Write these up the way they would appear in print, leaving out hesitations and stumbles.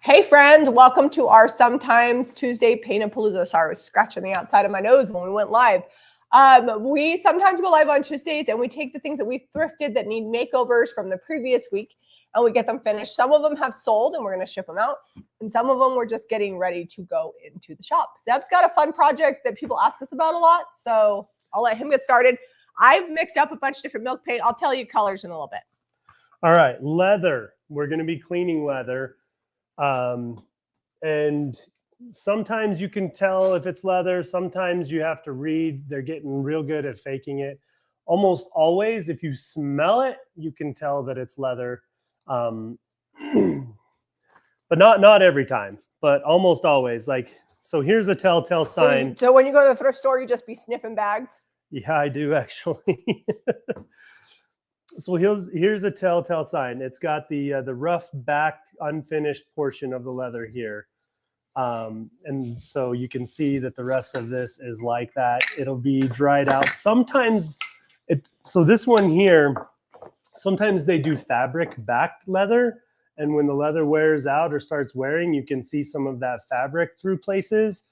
Hey friends, welcome to our Sometimes Tuesday Paintapalooza. Sorry, I was scratching the outside of my nose when we went live. We sometimes go live on Tuesdays and we take the things that we've thrifted that need makeovers from the previous week and we get them finished. Some of them have sold and we're going to ship them out. And some of them we're just getting ready to go into the shop. Zeb's got a fun project that people ask us about a lot, so I'll let him get started. I've mixed up a bunch of different milk paint. I'll tell you colors in a little bit. All right, leather. We're going to be cleaning leather. And sometimes you can tell if it's leather. Sometimes you have to read. They're getting real good at faking it. Almost always, if you smell it, you can tell that it's leather. But not every time, but almost always. Like, so here's a telltale sign. So when you go to the thrift store, you just be sniffing bags? Yeah, I do actually. So here's a telltale sign. It's got the rough backed unfinished portion of the leather here. And so you can see that the rest of this is like that. It'll be dried out. Sometimes so this one here, sometimes they do fabric backed leather. And when the leather wears out or starts wearing, you can see some of that fabric through places.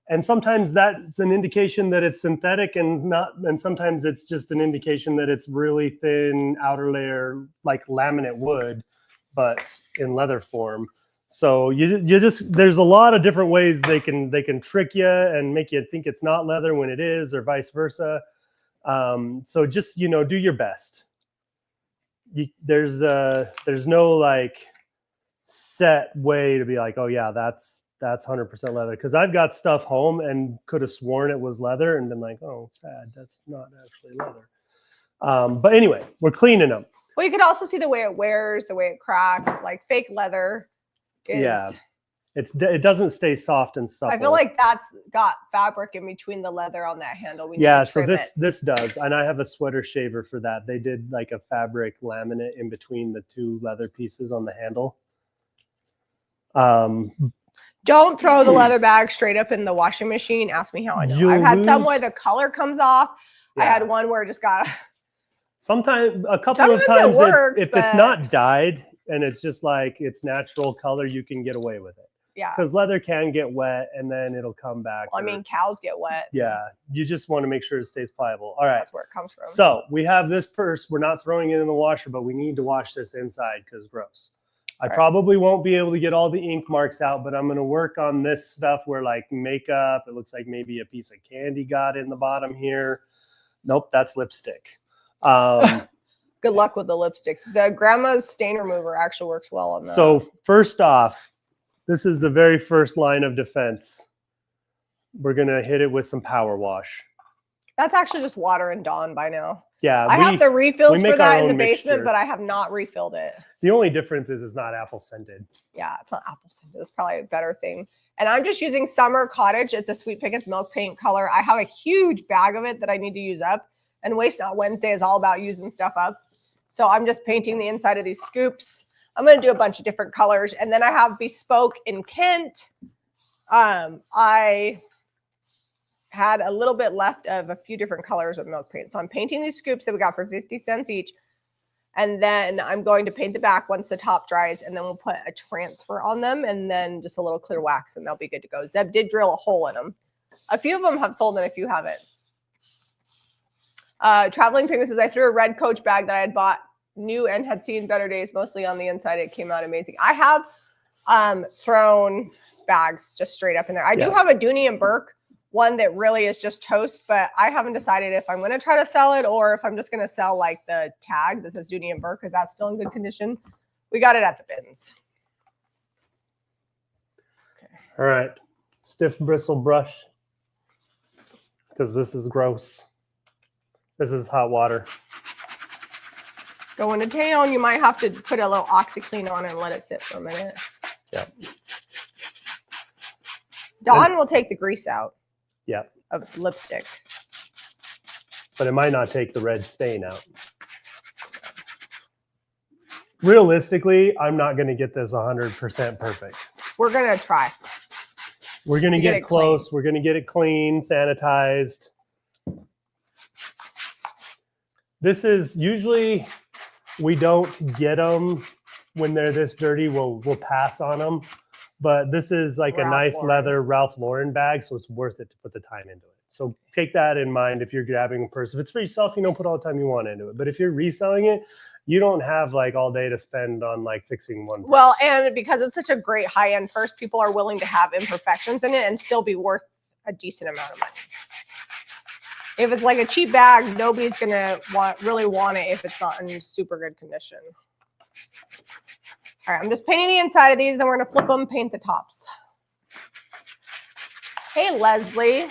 And sometimes that's an indication that it's synthetic and sometimes it's just an indication that it's really thin outer layer, like laminate wood, but in leather form. So you just, there's a lot of different ways they can trick you and make you think it's not leather when it is, or vice versa. So just, do your best. There's no like set way to be like, oh yeah, that's 100% leather, because I've got stuff home and could have sworn it was leather and been like, oh, sad, that's not actually leather. But anyway, we're cleaning them. Well, you could also see the way it wears, the way it cracks. Like fake leather is... Yeah, it doesn't stay soft and supple. I feel like that's got fabric in between the leather on that handle. So this does, and I have a sweater shaver for that. They did like a fabric laminate in between the two leather pieces on the handle. Don't throw the leather bag straight up in the washing machine. Ask me how I know. I've had some where the color comes off. Yeah. I had one where it just got... Sometimes, a couple of times, if it's not dyed and it's just like its natural color, you can get away with it. Yeah. Because leather can get wet and then it'll come back. Well, I mean, cows get wet. Yeah. You just want to make sure it stays pliable. All right. That's where it comes from. So we have this purse. We're not throwing it in the washer, but we need to wash this inside because gross. I probably won't be able to get all the ink marks out, but I'm going to work on this stuff where like makeup, it looks like maybe a piece of candy got in the bottom here. Nope, that's lipstick. Good luck with the lipstick. The grandma's stain remover actually works well on that. So first off, this is the very first line of defense. We're going to hit it with some power wash. That's actually just water and Dawn by now. Yeah, I have the refills for that in the basement, mixture. but I have not refilled it. The only difference is it's not apple scented. Yeah, it's not apple scented. It's probably a better thing. And I'm just using Summer Cottage. It's a Sweet Pickens milk paint color. I have a huge bag of it that I need to use up. And Waste Not Wednesday is all about using stuff up. So I'm just painting the inside of these scoops. I'm going to do a bunch of different colors. And then I have Bespoke in Kent. I had a little bit left of a few different colors of milk paint. So I'm painting these scoops that we got for 50 cents each. And then I'm going to paint the back once the top dries, and then we'll put a transfer on them and then just a little clear wax and they'll be good to go. Zeb did drill a hole in them. A few of them have sold and a few haven't. Traveling Finger says, I threw a red Coach bag that I had bought new and had seen better days, mostly on the inside. It came out amazing. I have thrown bags just straight up in there. I do have a Dooney and Burke one that really is just toast, but I haven't decided if I'm going to try to sell it or if I'm just going to sell like the tag that says Dooney and Burke, because that's still in good condition. We got it at the bins. Okay. All right. Stiff bristle brush, because this is gross. This is hot water. Going to town, you might have to put a little OxyClean on it and let it sit for a minute. Yeah. Dawn will take the grease out. Yeah. Of lipstick. But it might not take the red stain out. Realistically, I'm not going to get this 100% perfect. We're going to try. We're going to get close. Clean. We're going to get it clean, sanitized. This is usually, we don't get them when they're this dirty, we'll pass on them. But this is like a nice leather Ralph Lauren bag, so it's worth it to put the time into it. So take that in mind if you're grabbing a purse. If it's for yourself, you don't put all the time you want into it. But if you're reselling it, you don't have like all day to spend on like fixing one purse. Well, and because it's such a great high-end purse, people are willing to have imperfections in it and still be worth a decent amount of money. If it's like a cheap bag, nobody's gonna really want it if it's not in super good condition. All right, I'm just painting the inside of these, then we're gonna flip them, paint the tops. Hey, Leslie,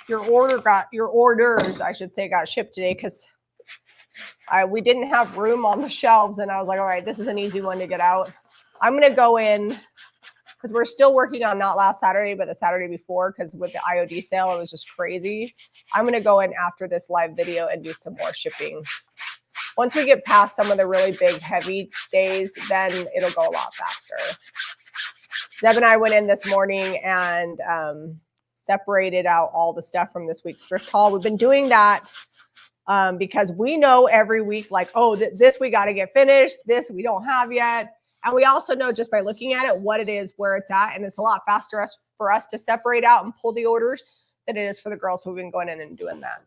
your orders, I should say, got shipped today because we didn't have room on the shelves, and I was like, all right, this is an easy one to get out. I'm gonna go in because we're still working on not last Saturday, but the Saturday before, because with the IOD sale, it was just crazy. I'm gonna go in after this live video and do some more shipping. Once we get past some of the really big, heavy days, then it'll go a lot faster. Deb and I went in this morning and separated out all the stuff from this week's thrift haul. We've been doing that because we know every week, like, oh, this we got to get finished. This we don't have yet. And we also know just by looking at it what it is, where it's at. And it's a lot faster for us to separate out and pull the orders than it is for the girls who've been going in and doing that.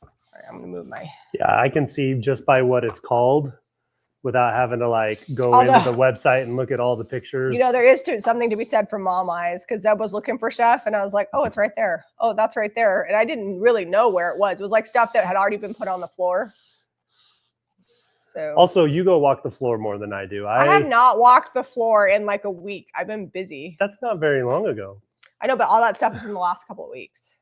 All right, I'm going to move my... Yeah, I can see just by what it's called without having to like go into the website and look at all the pictures. You know, there is something to be said for mom eyes, because Deb was looking for stuff and I was like, oh, it's right there. Oh, that's right there. And I didn't really know where it was. It was like stuff that had already been put on the floor. So also, you go walk the floor more than I do. I have not walked the floor in like a week. I've been busy. That's not very long ago. I know, but all that stuff is from the last couple of weeks.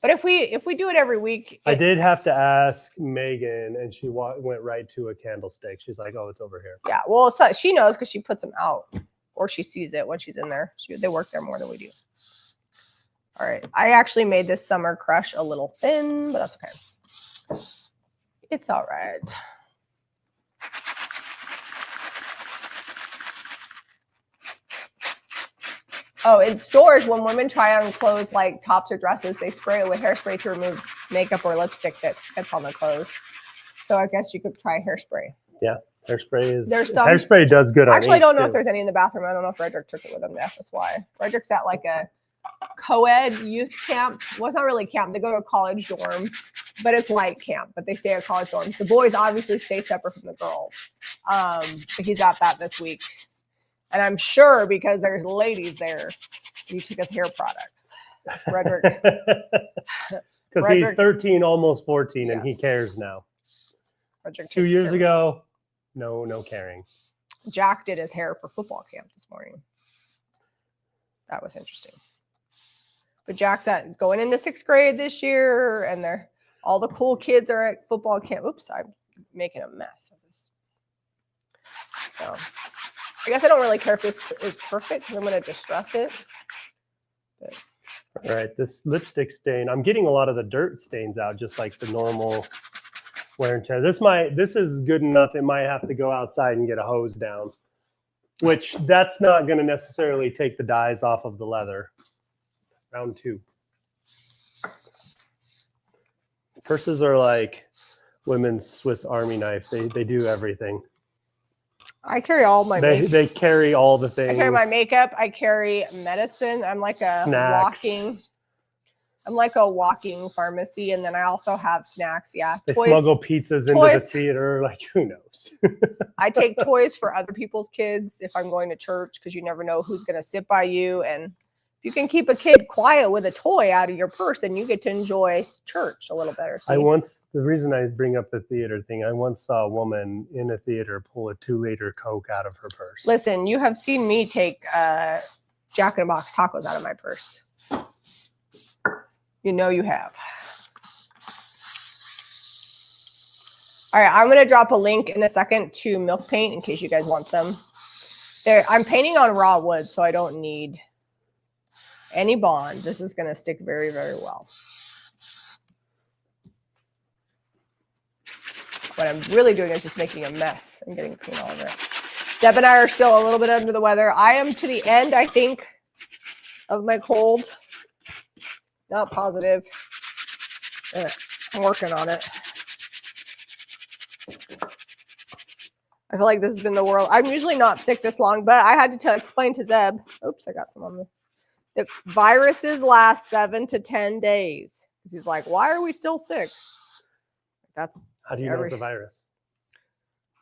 But if we do it every week, I did have to ask Megan, and she went right to a candlestick. She's like, "Oh, it's over here." Yeah, well, she knows because she puts them out, or she sees it when she's in there. They work there more than we do. All right, I actually made this summer crush a little thin, but that's okay. It's all right. Oh, in stores, when women try on clothes like tops or dresses, they spray it with hairspray to remove makeup or lipstick that gets on the clothes. So I guess you could try hairspray. Yeah, hairspray is. Hairspray does good on. Actually, I don't know if there's any in the bathroom. I don't know if Frederick took it with him to FSY. Frederick's at like a co-ed youth camp. Well, it's not really camp. They go to a college dorm, but it's like camp. But they stay at college dorms. The boys obviously stay separate from the girls. But he's at that this week. And I'm sure because there's ladies there, he took his hair products. Frederick. Because he's 13, almost 14, yes. And he cares now. Frederick 2 years ago, no caring. Jack did his hair for football camp this morning. That was interesting. But Jack's going into 6th grade this year, and all the cool kids are at football camp. Oops, I'm making a mess of this. So I guess I don't really care if this is perfect because I'm going to distress it. But. All right, this lipstick stain. I'm getting a lot of the dirt stains out, just like the normal wear and tear. This is good enough. It might have to go outside and get a hose down, which that's not going to necessarily take the dyes off of the leather. Round 2. Purses are like women's Swiss Army knife. They do everything. I carry all my makeup. They carry all the things. I carry my makeup. I carry medicine. I'm like a walking pharmacy, and then I also have snacks. Yeah, they smuggle pizzas into the theater. Like, who knows? I take toys for other people's kids if I'm going to church, because you never know who's going to sit by you, and if you can keep a kid quiet with a toy out of your purse, then you get to enjoy church a little better. See? The reason I bring up the theater thing, I once saw a woman in a theater pull a 2-liter Coke out of her purse. Listen, you have seen me take Jack in the Box tacos out of my purse. You know you have. All right, I'm going to drop a link in a second to Milk Paint in case you guys want some. I'm painting on raw wood, so I don't need any bond. This is going to stick very, very well. What I'm really doing is just making a mess and getting clean all over it. Deb and I are still a little bit under the weather. I am to the end, I think, of my cold. Not positive. I'm working on it. I feel like this has been the world. I'm usually not sick this long, but I had to explain to Zeb. Oops, I got some on me. The viruses last 7 to 10 days. Because he's like, why are we still sick? That's How do you know it's a virus?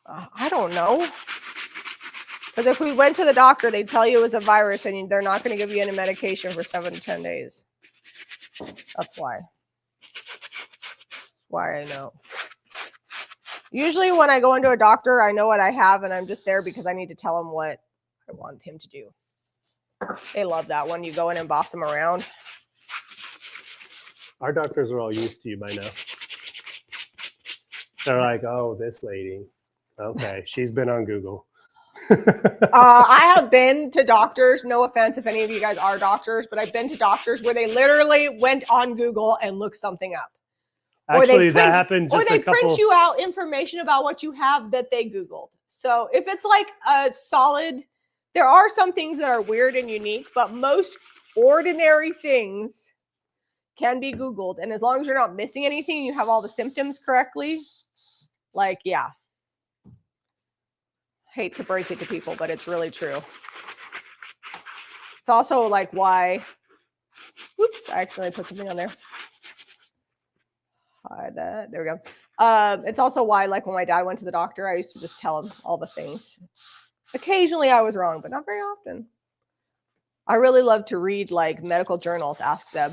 I don't know. Because if we went to the doctor, they'd tell you it was a virus and they're not going to give you any medication for 7 to 10 days. That's why. Why I know. Usually when I go into a doctor, I know what I have and I'm just there because I need to tell him what I want him to do. They love that when you go in and boss them around. Our doctors are all used to you by now. They're like, oh, this lady. Okay, she's been on Google. I have been to doctors, no offense if any of you guys are doctors, but I've been to doctors where they literally went on Google and looked something up. Actually, that happened just or they print you out information about what you have that they Googled. So if it's like a solid, there are some things that are weird and unique, but most ordinary things can be Googled. And as long as you're not missing anything, you have all the symptoms correctly. Like, yeah. Hate to break it to people, but it's really true. It's also like why, oops, I accidentally put something on there. Hide that, there we go. It's also why, like when my dad went to the doctor, I used to just tell him all the things. Occasionally I was wrong, but not very often. I really love to read like medical journals, ask Zeb.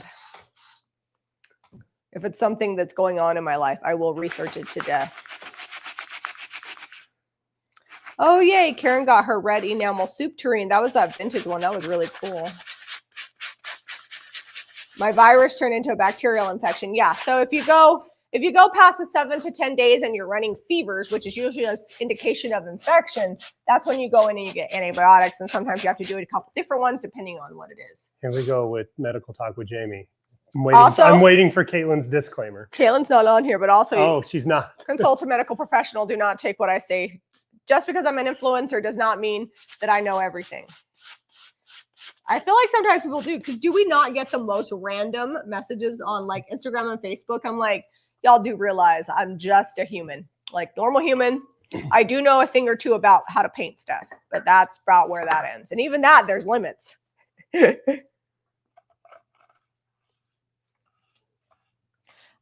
If it's something that's going on in my life, I will research it to death. Oh, yay. Karen got her red enamel soup tureen. That was that vintage one. That was really cool. My virus turned into a bacterial infection. Yeah. So if you go past the 7 to 10 days and you're running fevers, which is usually an indication of infection, that's when you go in and you get antibiotics. And sometimes you have to do it a couple different ones depending on what it is. Here we go with medical talk with Jamie. I'm waiting for Caitlin's disclaimer. Caitlin's not on here, but also, oh, she's not. Consult a medical professional. Do not take what I say. Just because I'm an influencer does not mean that I know everything. I feel like sometimes people do, because do we not get the most random messages on like Instagram and Facebook? I'm like, y'all do realize I'm just a human, like normal human. I do know a thing or two about how to paint stuff, but that's about where that ends. And even that, there's limits.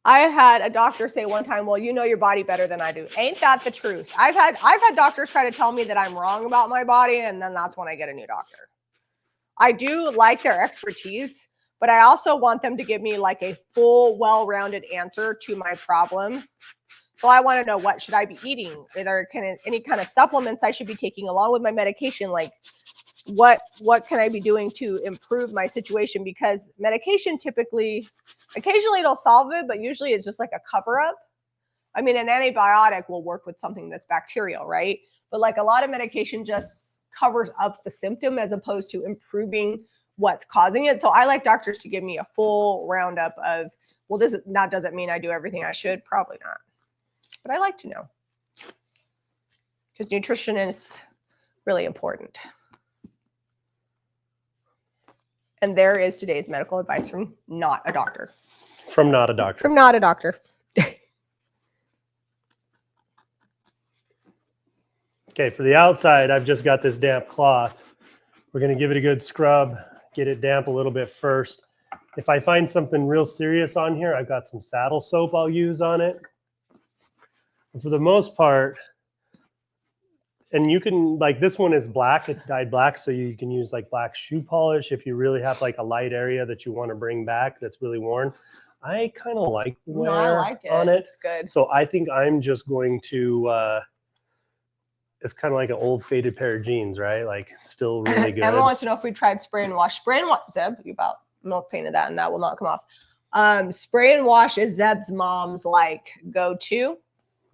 I had a doctor say one time, well, you know your body better than I do. Ain't that the truth? I've had doctors try to tell me that I'm wrong about my body, and then that's when I get a new doctor. I do like their expertise, but I also want them to give me like a full, well-rounded answer to my problem. So I want to know, what should I be eating? Are there any kind of supplements I should be taking along with my medication? Like what can I be doing to improve my situation? Because medication typically, occasionally it'll solve it, but usually it's just like a cover up. I mean, an antibiotic will work with something that's bacterial, right? But like a lot of medication just covers up the symptom as opposed to improving what's causing it. So I like doctors to give me a full roundup of, well, that doesn't mean I do everything I should. Probably not. But I like to know. Because nutrition is really important. And there is today's medical advice from not a doctor. From not a doctor. From not a doctor. Okay, for the outside, I've just got this damp cloth. We're going to give it a good scrub, get it damp a little bit first. If I find something real serious on here, I've got some saddle soap I'll use on it. And for the most part, and you can, like this one is black, it's dyed black, so you can use like black shoe polish if you really have like a light area that you want to bring back that's really worn. I kind of like the wear on it. It's good. So I think I'm just going to, it's kind of like an old faded pair of jeans, right? Like still really good. Emma wants to know if we tried spray and wash. Spray and wash, Zeb, you about milk painted that and that will not come off. Spray and wash is Zeb's mom's like go-to.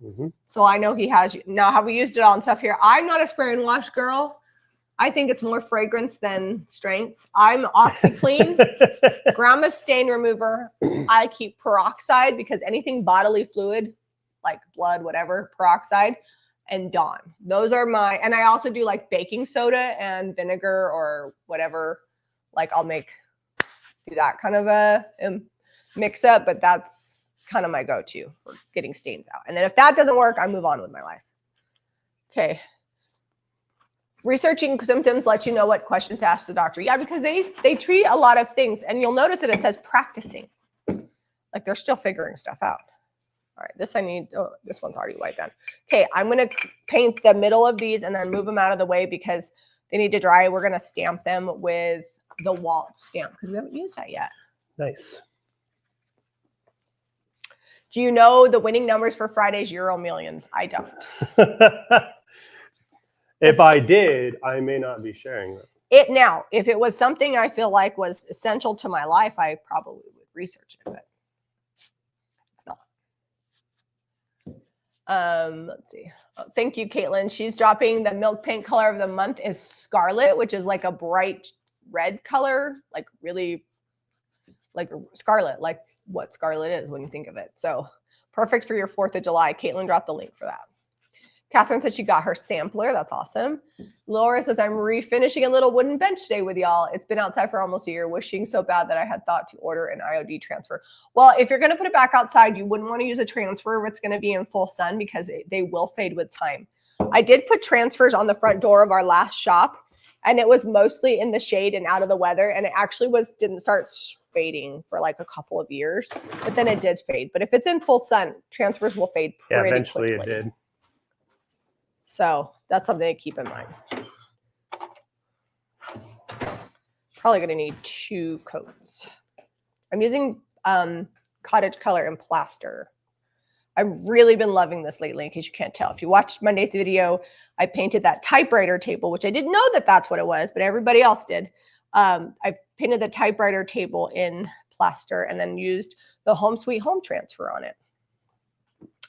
Mm-hmm. So I know he has. Now, have we used it on stuff here? I'm not a spray and wash girl. I think it's more fragrance than strength. I'm OxyClean, Grandma's stain remover. I keep peroxide because anything bodily fluid, like blood, whatever, peroxide, and Dawn. Those are my, and I also do like baking soda and vinegar or whatever. Like I'll do that kind of a mix up, but that's kind of my go-to for getting stains out. And then if that doesn't work, I move on with my life. Okay. Researching symptoms lets you know what questions to ask the doctor. Yeah, because they treat a lot of things, and you'll notice that it says practicing. Like they're still figuring stuff out. All right, this I need, oh, this one's already white done. Okay, I'm gonna paint the middle of these and then move them out of the way because they need to dry. We're gonna stamp them with the waltz stamp because we haven't used that yet. Nice. Do you know the winning numbers for Friday's Euro Millions? I don't. If I did, I may not be sharing them. Now, if it was something I feel like was essential to my life, I probably would research it, but it's not. Let's see. Oh, thank you, Caitlin. She's dropping the milk paint color of the month is Scarlet, which is like a bright red color, like really like scarlet, like what scarlet is when you think of it. So perfect for your 4th of July. Caitlin dropped the link for that. Catherine said she got her sampler. That's awesome. Laura says, I'm refinishing a little wooden bench today with y'all. It's been outside for almost a year. Wishing so bad that I had thought to order an IOD transfer. Well, if you're going to put it back outside, you wouldn't want to use a transfer if it's going to be in full sun because they will fade with time. I did put transfers on the front door of our last shop, and it was mostly in the shade and out of the weather. And it actually didn't start fading for like a couple of years, but then it did fade. But if it's in full sun, transfers will fade pretty eventually quickly. It did. So that's something to keep in mind. Probably going to need 2 coats. I'm using cottage color and plaster. I've really been loving this lately, in case you can't tell. If you watched Monday's video, I painted that typewriter table, which I didn't know that that's what it was, but everybody else did. I painted the typewriter table in plaster and then used the Home Sweet Home transfer on it.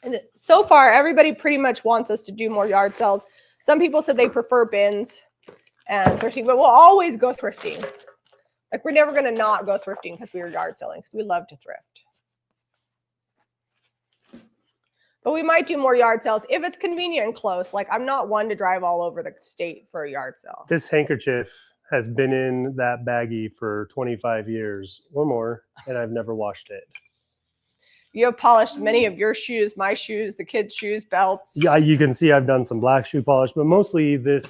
And so far, everybody pretty much wants us to do more yard sales. Some people said they prefer bins and thrifting, but we'll always go thrifting. Like, we're never going to not go thrifting because we are yard selling, because we love to thrift. But we might do more yard sales if it's convenient and close. Like, I'm not one to drive all over the state for a yard sale. This handkerchief has been in that baggie for 25 years or more, and I've never washed it. You have polished many of your shoes, my shoes, the kids' shoes, belts. Yeah, you can see I've done some black shoe polish, but mostly this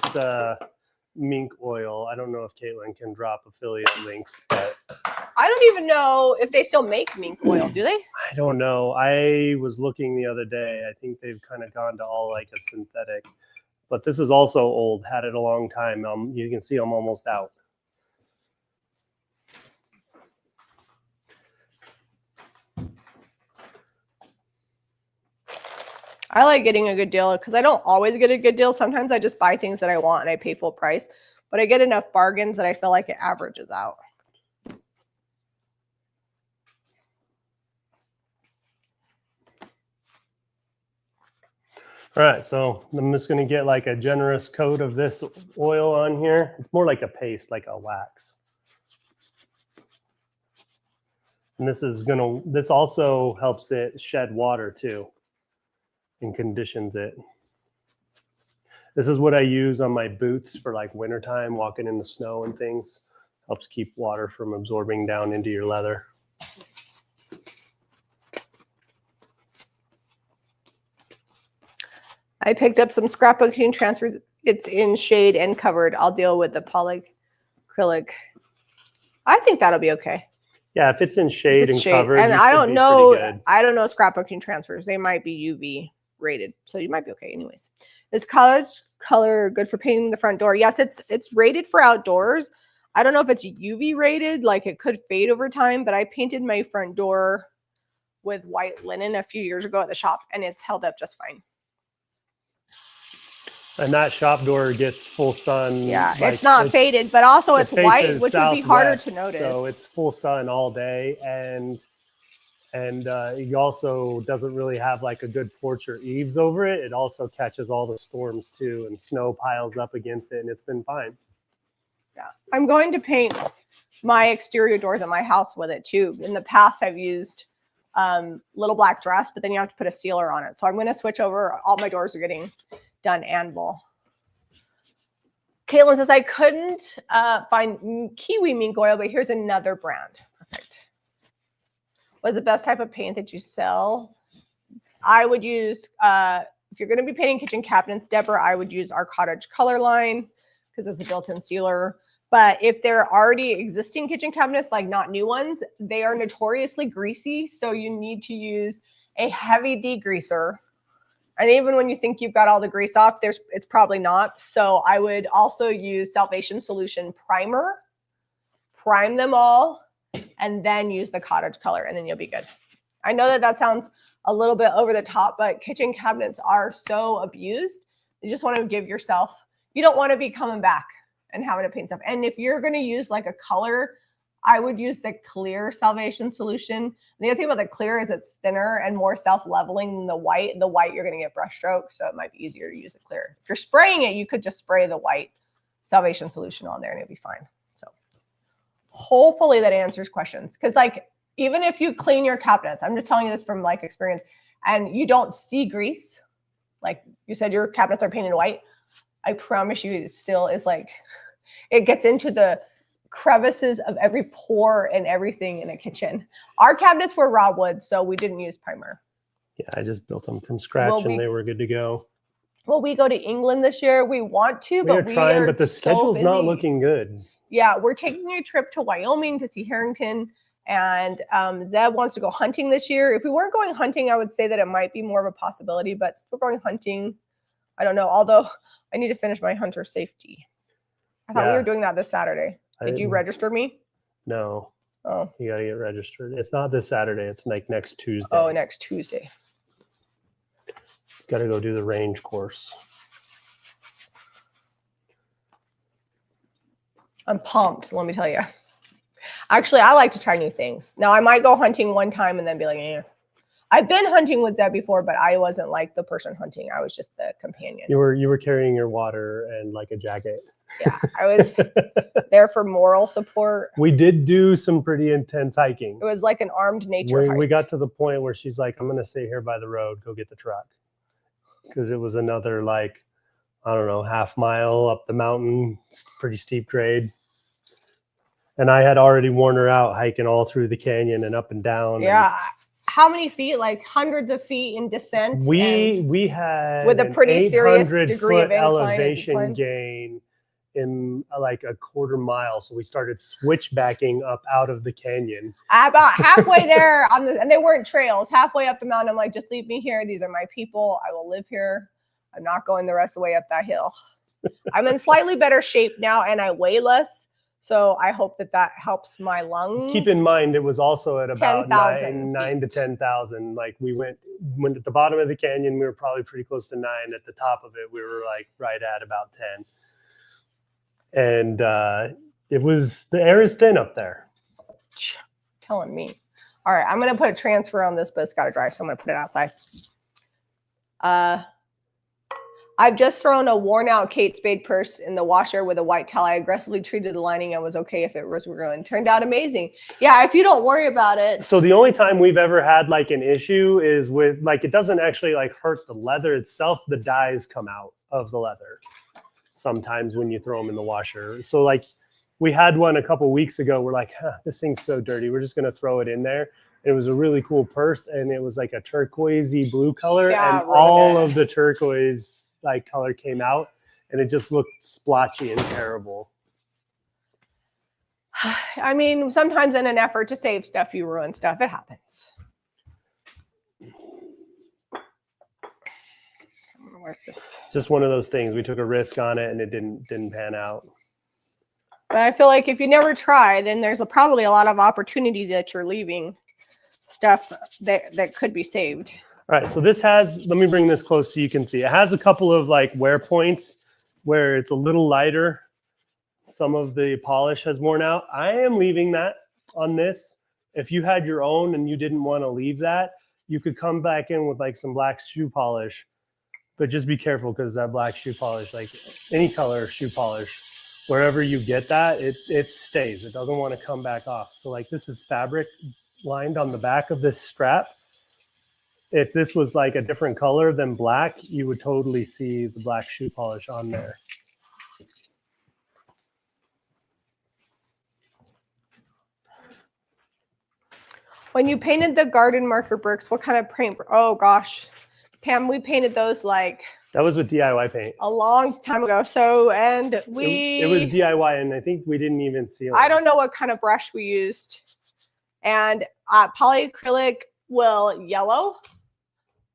mink oil. I don't know if Caitlin can drop affiliate links, but I don't even know if they still make mink oil. Do they? I don't know. I was looking the other day. I think they've kind of gone to all like a synthetic, but this is also old. Had it a long time. You can see I'm almost out. I like getting a good deal because I don't always get a good deal. Sometimes I just buy things that I want and I pay full price, but I get enough bargains that I feel like it averages out. All right, so I'm just going to get like a generous coat of this oil on here. It's more like a paste, like a wax. And this also helps it shed water too and conditions it. This is what I use on my boots for like wintertime, walking in the snow and things. Helps keep water from absorbing down into your leather. I picked up some scrapbooking transfers. It's in shade and covered. I'll deal with the polyacrylic. I think that'll be okay. Yeah, if it's in shade and covered, and I don't know scrapbooking transfers. They might be UV rated, so you might be okay anyways. Is college color good for painting the front door? Yes, it's rated for outdoors. I don't know if it's UV rated, like it could fade over time, but I painted my front door with white linen a few years ago at the shop, and it's held up just fine. And that shop door gets full sun. Yeah, like, it's not faded, but also it's white, which would be harder to notice. So it's full sun all day, and it also doesn't really have like a good porch or eaves over it. It also catches all the storms too, and snow piles up against it, and it's been fine. Yeah, I'm going to paint my exterior doors at my house with it too. In the past, I've used little black dress, but then you have to put a sealer on it. So I'm going to switch over. All my doors are getting done anvil. Caitlin says, I couldn't find kiwi mink oil, but here's another brand. Perfect. What's the best type of paint that you sell? I would use if you're going to be painting kitchen cabinets, Deborah, I would use our Cottage Color line because it's a built-in sealer. But if they're already existing kitchen cabinets, like not new ones, they are notoriously greasy. So you need to use a heavy degreaser. And even when you think you've got all the grease off, it's probably not. So I would also use Salvation Solution Primer, prime them all, and then use the Cottage Color, and then you'll be good. I know that sounds a little bit over the top, but kitchen cabinets are so abused. You just want to give yourself, you don't want to be coming back and having to paint stuff. And if you're going to use like a color, I would use the clear Salvation Solution. And the other thing about the clear is it's thinner and more self-leveling than the white. The white, you're going to get brush strokes, so it might be easier to use the clear. If you're spraying it, you could just spray the white Salvation Solution on there and it'll be fine. So hopefully that answers questions. Because like, even if you clean your cabinets, I'm just telling you this from like experience, and you don't see grease, like you said your cabinets are painted white, I promise you it still is like, it gets into the crevices of every pore and everything in a kitchen. Our cabinets were raw wood, so we didn't use primer. Yeah, I just built them from scratch and they were good to go. Well, we go to England this year. We want to, but we are trying, but the schedule's not looking good. Yeah, we're taking a trip to Wyoming to see Harrington, and Zeb wants to go hunting this year. If we weren't going hunting, I would say that it might be more of a possibility, but we're going hunting. I don't know, although I need to finish my hunter safety. I thought we were doing that this Saturday. Did you register me? No. Oh. You got to get registered. It's not this Saturday. It's like next Tuesday. Oh, next Tuesday. Got to go do the range course. I'm pumped, let me tell you. Actually, I like to try new things. Now, I might go hunting one time and then be like, eh. I've been hunting with Zeb before, but I wasn't like the person hunting. I was just the companion. You were carrying your water and like a jacket. Yeah, I was there for moral support. We did do some pretty intense hiking. It was like an armed nature hike. We got to the point where she's like, I'm going to stay here by the road. Go get the truck. Because it was another like, I don't know, half mile up the mountain, pretty steep grade. And I had already worn her out hiking all through the canyon and up and down. Yeah. How many feet? Like hundreds of feet in descent. We had with a pretty serious degree of elevation gain in like a quarter mile. So we started switchbacking up out of the canyon. About halfway there and they weren't trails, halfway up the mountain. I'm like, just leave me here. These are my people. I will live here. I'm not going the rest of the way up that hill. I'm in slightly better shape now and I weigh less. So I hope that helps my lungs. Keep in mind, it was also at about 9 to 10,000. Like we went at the bottom of the canyon, we were probably pretty close to 9. At the top of it, we were like right at about 10. And the air is thin up there. Telling me. All right, I'm going to put a transfer on this, but it's got to dry, so I'm going to put it outside. I've just thrown a worn out Kate Spade purse in the washer with a white towel. I aggressively treated the lining and was okay if it was ruined. Turned out amazing. Yeah, if you don't worry about it. So the only time we've ever had like an issue is with like, it doesn't actually like hurt the leather itself. The dyes come out of the leather sometimes when you throw them in the washer. So like we had one a couple weeks ago. We're like, this thing's so dirty. We're just going to throw it in there. It was a really cool purse and it was like a turquoisey blue color and all of the turquoise like color came out and it just looked splotchy and terrible. I mean, sometimes in an effort to save stuff, you ruin stuff. It happens. It's just one of those things. We took a risk on it and it didn't pan out. But I feel like if you never try, then there's probably a lot of opportunity that you're leaving stuff that could be saved. All right, so this has, let me bring this close so you can see. It has a couple of like wear points where it's a little lighter. Some of the polish has worn out. I am leaving that on this. If you had your own and you didn't want to leave that, you could come back in with like some black shoe polish, but just be careful because that black shoe polish, like any color shoe polish, wherever you get that, it stays. It doesn't want to come back off. So like this is fabric lined on the back of this strap. If this was like a different color than black, you would totally see the black shoe polish on there. When you painted the garden marker bricks, what kind of paint? Oh gosh, Pam, we painted those like That was with DIY paint. a long time ago. So, and It was DIY, and I think we didn't even seal it. I don't know what kind of brush we used. And polyacrylic will yellow,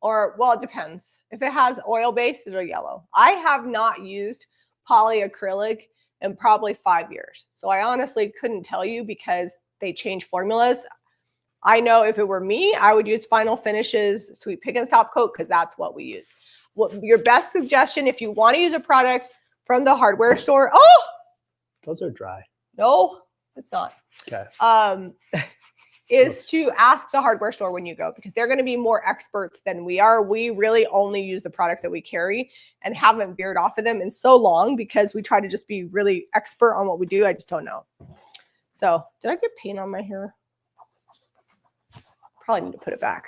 or, well, it depends. If it has oil base, it'll yellow. I have not used polyacrylic in probably 5 years. So I honestly couldn't tell you because they change formulas. I know if it were me, I would use Final Finishes Sweet Pick and Stop Coat because that's what we use. What your best suggestion if you want to use a product from the hardware store? Oh, those are dry. No, it's not. Okay. Is to ask the hardware store when you go, because they're going to be more experts than we are. We really only use the products that we carry and haven't veered off of them in so long because we try to just be really expert on what we do. I just don't know. So did I get paint on my hair? Probably need to put it back.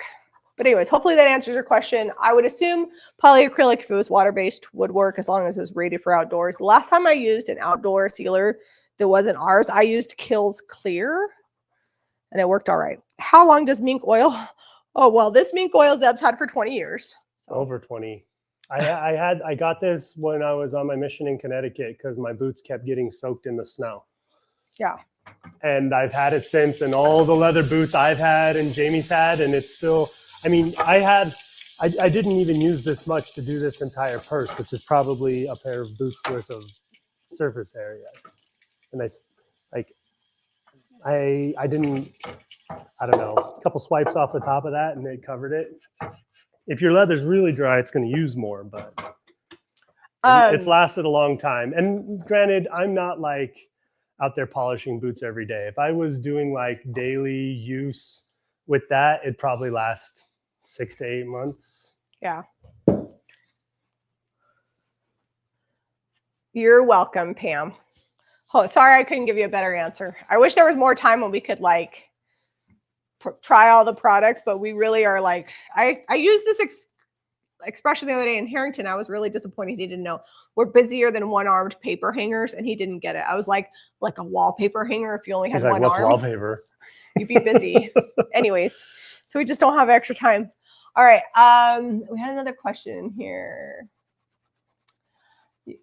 But anyways, hopefully that answers your question. I would assume polyacrylic, if it was water-based, would work as long as it was rated for outdoors. The last time I used an outdoor sealer that wasn't ours, I used Kills Clear, and it worked all right. How long does mink oil? Oh, well, this mink oil Zeb's had for 20 years. So. Over 20. I got this when I was on my mission in Connecticut because my boots kept getting soaked in the snow. Yeah. And I've had it since, and all the leather boots I've had and Jamie's had, and it's still, I mean, I didn't even use this much to do this entire purse, which is probably a pair of boots worth of surface area. And I didn't, I don't know, a couple swipes off the top of that and it covered it. If your leather's really dry, it's going to use more, but it's lasted a long time. And granted, I'm not like out there polishing boots every day. If I was doing like daily use with that, it'd probably last 6 to 8 months. Yeah. You're welcome, Pam. Oh, sorry, I couldn't give you a better answer. I wish there was more time when we could like try all the products, but we really are like, I used this expression the other day in Harrington. I was really disappointed he didn't know. We're busier than one-armed paper hangers, and he didn't get it. I was like a wallpaper hanger if you only had one what's arm. Wallpaper? You'd be busy. Anyways, so we just don't have extra time. All right. We had another question here. I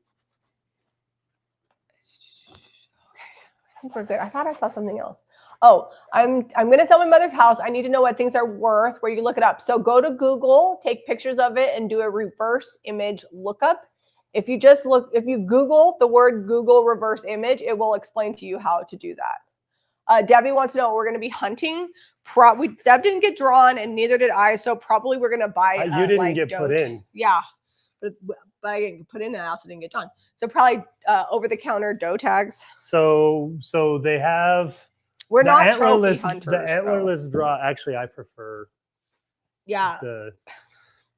think we're good. I thought I saw something else. Oh, I'm going to sell my mother's house. I need to know what things are worth, where you look it up. So go to Google, take pictures of it, and do a reverse image lookup. If you Google the word Google reverse image, it will explain to you how to do that. Debbie wants to know what we're going to be hunting. Deb didn't get drawn, and neither did I. So probably we're going to buy. You didn't get put in. Yeah, but I didn't put in, and I also didn't get done. So probably over-the-counter doe tags. So they have. We're not antlerless. hunters, The antlerless draw. Actually, I prefer. Yeah.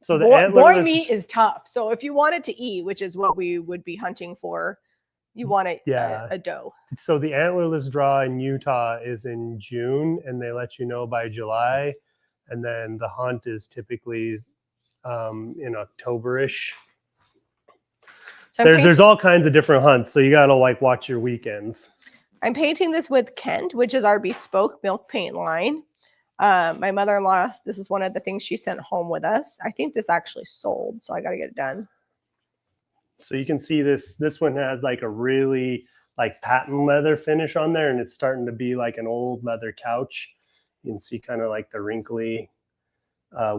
So the boar meat is tough. So if you wanted to eat, which is what we would be hunting for, you want a doe. So the antlerless draw in Utah is in June, and they let you know by July, and then the hunt is typically in October-ish. So there's all kinds of different hunts, so you gotta like watch your weekends. I'm painting this with Kent, which is our bespoke milk paint line. My mother-in-law, this is one of the things she sent home with us. I think this actually sold, so I got to get it done. So you can see this one has like a really like patent leather finish on there, and it's starting to be like an old leather couch. You can see kind of like the wrinkly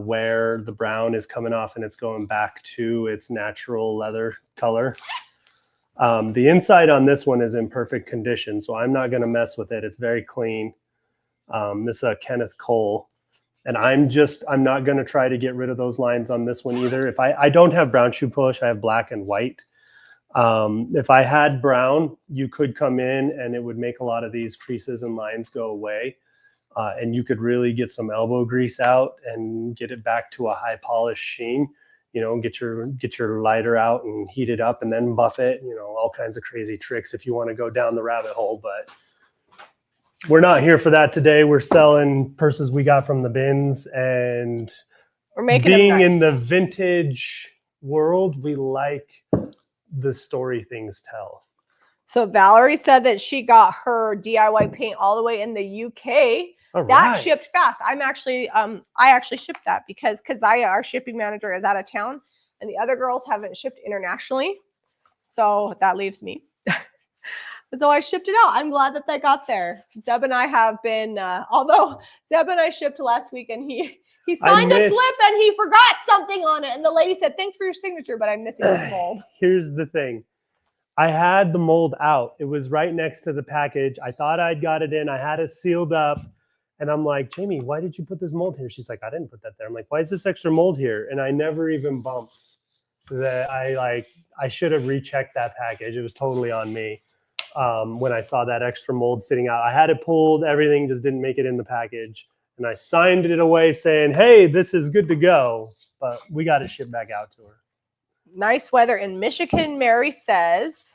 where the brown is coming off and it's going back to its natural leather color. The inside on this one is in perfect condition, so I'm not going to mess with it. It's very clean. This is Kenneth Cole, and I'm not going to try to get rid of those lines on this one either. If I don't have brown shoe polish, I have black and white. If I had brown, you could come in and it would make a lot of these creases and lines go away. And you could really get some elbow grease out and get it back to a high polish sheen. Get your lighter out and heat it up and then buff it. All kinds of crazy tricks if you want to go down the rabbit hole. But we're not here for that today. We're selling purses we got from the bins, and we're making being them nice. In the vintage world, we like the story things tell. So Valerie said that she got her DIY paint all the way in the UK. All That right. shipped fast. I actually shipped that because Keziah, our shipping manager, is out of town, and the other girls haven't shipped internationally. So that leaves me. And so I shipped it out. I'm glad that that got there. Zeb and I have been, although Zeb and I shipped last week, and he signed a slip and he forgot something on it. And the lady said, "Thanks for your signature, but I'm missing this mold." Here's the thing. I had the mold out. It was right next to the package. I thought I'd got it in. I had it sealed up. And I'm like, "Jamie, why did you put this mold here?" She's like, "I didn't put that there." I'm like, "Why is this extra mold here?" And I never even bumped that. I should have rechecked that package. It was totally on me. When I saw that extra mold sitting out, I had it pulled. Everything just didn't make it in the package. And I signed it away saying, "Hey, this is good to go." But we got to ship back out to her. Nice weather in Michigan, Mary says.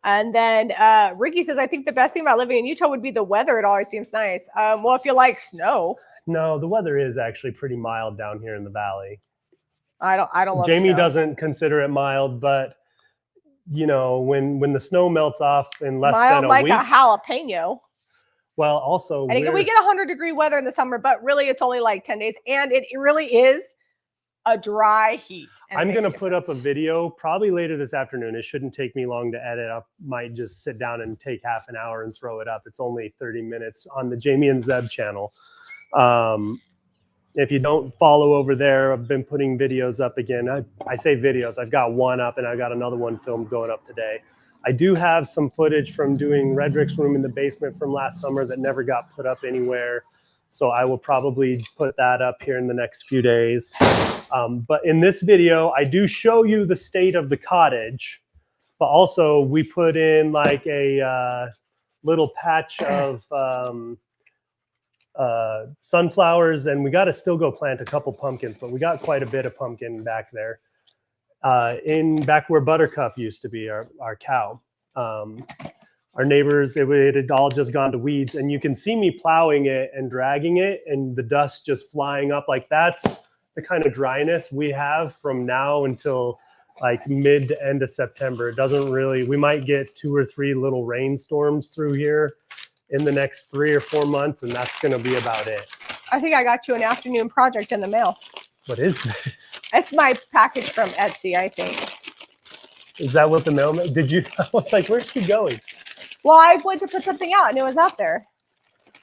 And then Ricky says, "I think the best thing about living in Utah would be the weather. It always seems nice." Well, if you like snow. No, the weather is actually pretty mild down here in the valley. I don't love Jamie snow. doesn't consider it mild, but you know, when the snow melts off in less mild than a like week. a jalapeno. Well, also, And we get 100-degree weather in the summer, but really it's only like 10 days. And it really is a dry heat. I'm going to put up a video probably later this afternoon. It shouldn't take me long to edit. I might just sit down and take half an hour and throw it up. It's only 30 minutes on the Jamie and Zeb channel. If you don't follow over there, I've been putting videos up again. I say videos. I've got one up and I've got another one filmed going up today. I do have some footage from doing Redrick's room in the basement from last summer that never got put up anywhere. So I will probably put that up here in the next few days. But in this video, I do show you the state of the cottage, but also we put in like a little patch of sunflowers, and we got to still go plant a couple pumpkins, but we got quite a bit of pumpkin back there. Back where Buttercup used to be, our cow. Our neighbors, it had all just gone to weeds, and you can see me plowing it and dragging it and the dust just flying up. Like that's the kind of dryness we have from now until like mid to end of September. It doesn't really, we might get 2 or 3 little rainstorms through here in the next 3 or 4 months, and that's going to be about it. I think I got you an afternoon project in the mail. What is this? It's my package from Etsy, I think. Is that what the mailman did? You? I was like, where's she going? Well, I went to put something out and it was out there.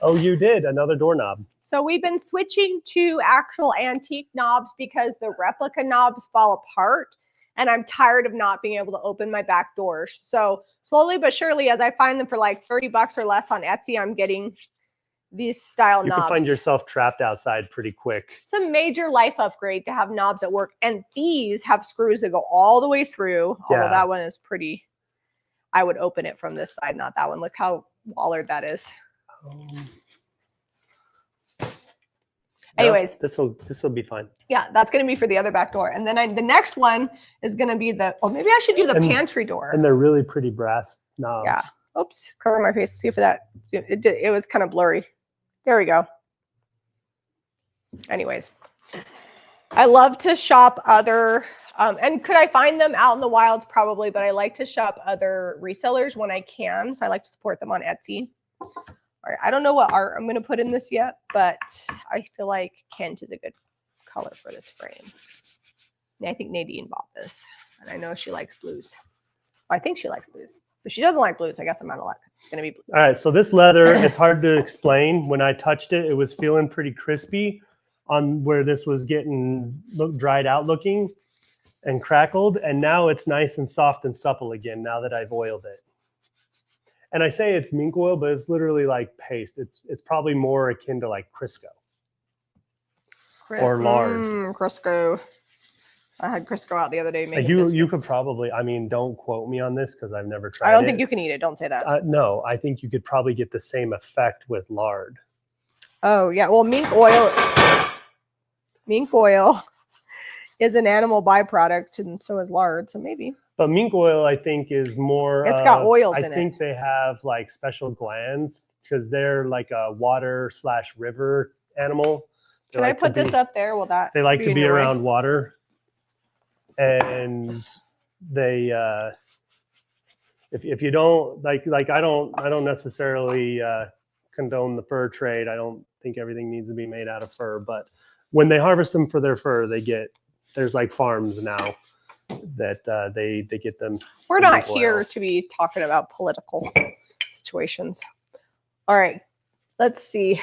Oh, you did? Another doorknob. So we've been switching to actual antique knobs because the replica knobs fall apart, and I'm tired of not being able to open my back doors. So slowly but surely, as I find them for like $30 or less on Etsy, I'm getting these style knobs. You can find yourself trapped outside pretty quick. It's a major life upgrade to have knobs that work. And these have screws that go all the way through. Yeah. Although that one is pretty, I would open it from this side, not that one. Look how wallered that is. Anyways, this will be fine. Yeah, that's going to be for the other back door. And then the next one is going to be maybe I should do the pantry door. And they're really pretty brass knobs. Yeah. Oops, cover my face. See if it was kind of blurry. There we go. Anyways, I love to shop other, and could I find them out in the wilds? Probably, but I like to shop other resellers when I can. So I like to support them on Etsy. All right, I don't know what art I'm going to put in this yet, but I feel like Kent is a good color for this frame. And I think Nadine bought this, and I know she likes blues. Well, I think she likes blues. If she doesn't like blues, I guess I'm out of luck. It's going to be blue. All right, so this leather, it's hard to explain. When I touched it, it was feeling pretty crispy on where this was getting dried out looking and crackled, and now it's nice and soft and supple again now that I've oiled it. And I say it's mink oil, but it's literally like paste. It's probably more akin to like Crisco or lard. Crisco. I had Crisco out the other day. You could probably, I mean, don't quote me on this because I've never tried it. I don't think you can eat it. Don't say that. No, I think you could probably get the same effect with lard. Oh, yeah. Well, mink oil is an animal byproduct, and so is lard. So maybe. But mink oil, I think, is more. It's got oils in it. I think they have like special glands because they're like a water/river animal. Can I put this up there? Will that? They like to be around water, and they. if you don't like I don't necessarily condone the fur trade. I don't think everything needs to be made out of fur, but when they harvest them for their fur, there's like farms now that they get them. We're not here to be talking about political situations. All right, let's see.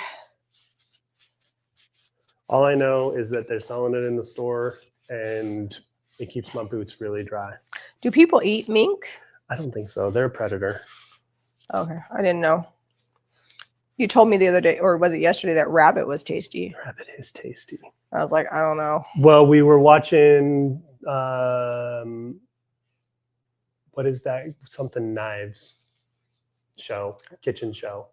All I know is that they're selling it in the store, and it keeps my boots really dry. Do people eat mink? I don't think so. They're a predator. Okay, I didn't know. You told me the other day, or was it yesterday, that rabbit was tasty? Rabbit is tasty. I was like, I don't know. Well, we were watching, what is that? Something knives show, kitchen show.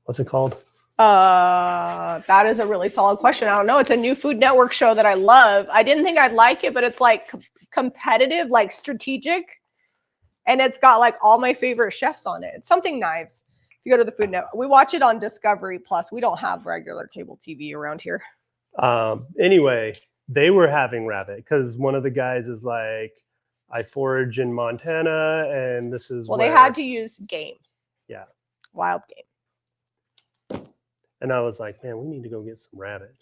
What's it called? That is a really solid question. I don't know. It's a new Food Network show that I love. I didn't think I'd like it, but it's like competitive, like strategic. And it's got like all my favorite chefs on it. It's something knives. If you go to the Food Network, we watch it on Discovery Plus. We don't have regular cable TV around here. Anyway, they were having rabbit because one of the guys is like, I forage in Montana, and this is they had to use game. Yeah. Wild game. And I was like, man, we need to go get some rabbit.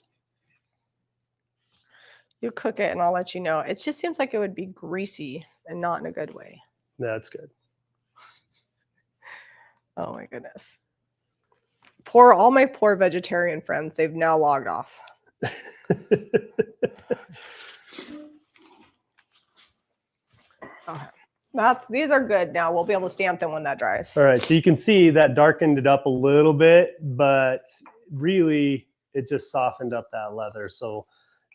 You cook it and I'll let you know. It just seems like it would be greasy and not in a good way. That's good. Oh my goodness. All my poor vegetarian friends, they've now logged off. Okay. These are good now. We'll be able to stamp them when that dries. All right, so you can see that darkened it up a little bit, but really it just softened up that leather. So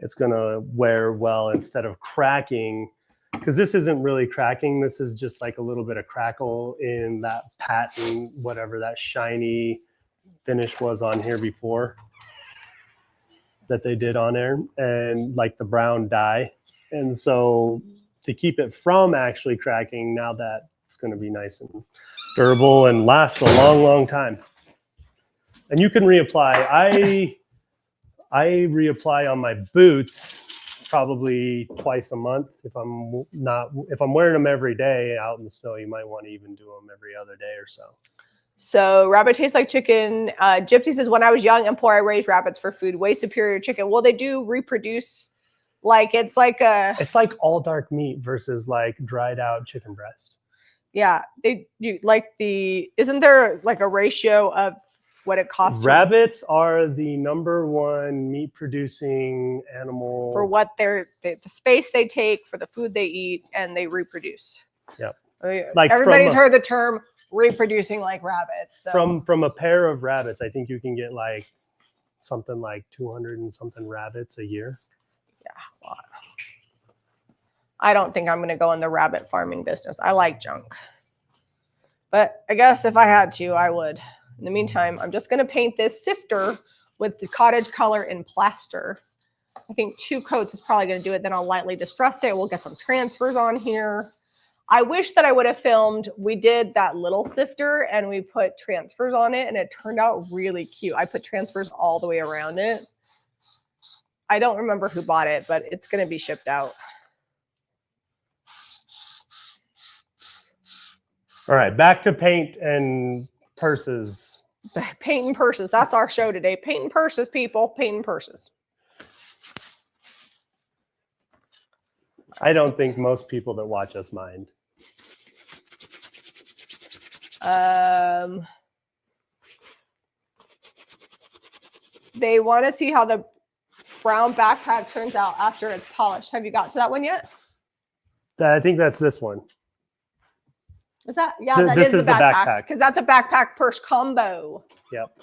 it's gonna wear well instead of cracking, because this isn't really cracking. This is just like a little bit of crackle in that patent, whatever that shiny finish was on here before that they did on there, and like the brown dye. And so to keep it from actually cracking, now that it's going to be nice and durable and last a long, long time. And you can reapply. I reapply on my boots probably twice a month. If I'm wearing them every day out in the snow, you might want to even do them every other day or so. So rabbit tastes like chicken. Gypsy says, when I was young and poor, I raised rabbits for food. Way superior chicken. Well, they do reproduce. It's like all dark meat versus like dried out chicken breast. Yeah, isn't there like a ratio of what it costs? Rabbits are the #1 meat producing animal for what the space they take, for the food they eat, and they reproduce. Yep. Like everybody's heard the term reproducing like rabbits. So. From a pair of rabbits, I think you can get like something like 200 and something rabbits a year. Yeah, well, I don't think I'm going to go in the rabbit farming business. I like junk. But I guess if I had to, I would. In the meantime, I'm just going to paint this sifter with the cottage color in plaster. I think 2 coats is probably going to do it. Then I'll lightly distress it. We'll get some transfers on here. I wish that I would have filmed. We did that little sifter and we put transfers on it, and it turned out really cute. I put transfers all the way around it. I don't remember who bought it, but it's going to be shipped out. All right, back to paint and purses. Paint and purses. That's our show today. Paint and purses, people. Paint and purses. I don't think most people that watch us mind. They want to see how the brown backpack turns out after it's polished. Have you got to that one yet? I think that's this one. Is that? Yeah, that is the backpack. Because that's a backpack purse combo. Yep.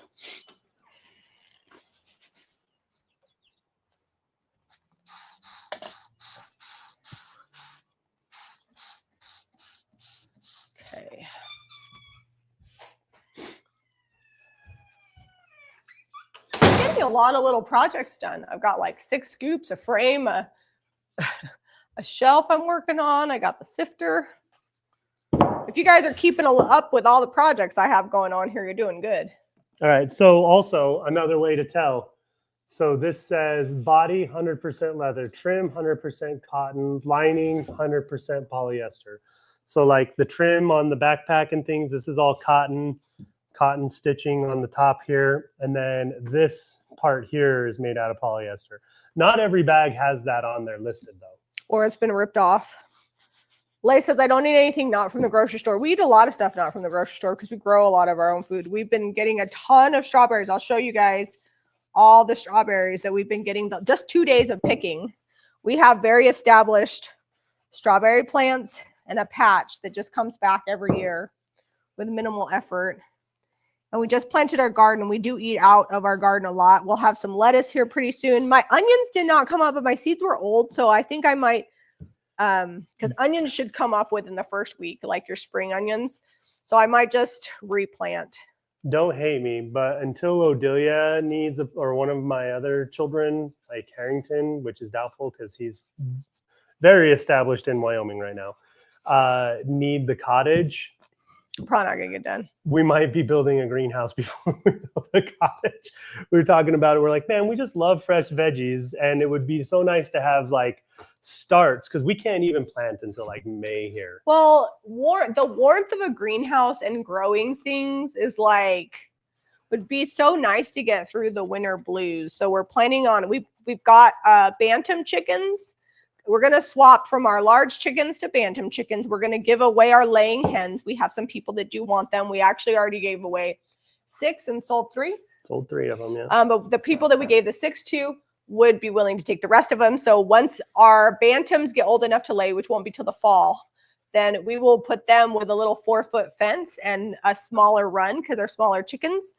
Okay. I'm getting a lot of little projects done. I've got like 6 scoops, a frame, a shelf I'm working on. I got the sifter. If you guys are keeping up with all the projects I have going on here, you're doing good. All right. So also another way to tell. So this says body 100% leather, trim 100% cotton, lining 100% polyester. So like the trim on the backpack and things, this is all cotton stitching on the top here. And then this part here is made out of polyester. Not every bag has that on there listed though. Or it's been ripped off. Lay says, I don't need anything not from the grocery store. We eat a lot of stuff not from the grocery store because we grow a lot of our own food. We've been getting a ton of strawberries. I'll show you guys all the strawberries that we've been getting. Just 2 days of picking. We have very established strawberry plants and a patch that just comes back every year with minimal effort. And we just planted our garden. We do eat out of our garden a lot. We'll have some lettuce here pretty soon. My onions did not come up, but my seeds were old. So I think I might, because onions should come up within the first week, like your spring onions. So I might just replant. Don't hate me, but until Odelia needs, or one of my other children, like Harrington, which is doubtful because he's very established in Wyoming right now, need the cottage. Probably not gonna get done. We might be building a greenhouse before we build a cottage. We were talking about it. We're like, man, we just love fresh veggies, and it would be so nice to have like starts because we can't even plant until like May here. Well, the warmth of a greenhouse and growing things is like would be so nice to get through the winter blues. So we're planning on we've got bantam chickens. We're going to swap from our large chickens to bantam chickens. We're going to give away our laying hens. We have some people that do want them. We actually already gave away 6 and sold 3. Sold 3 of them, yeah. But the people that we gave the 6 to would be willing to take the rest of them. So once our bantams get old enough to lay, which won't be till the fall, then we will put them with a little 4-foot fence and a smaller run because they're smaller chickens.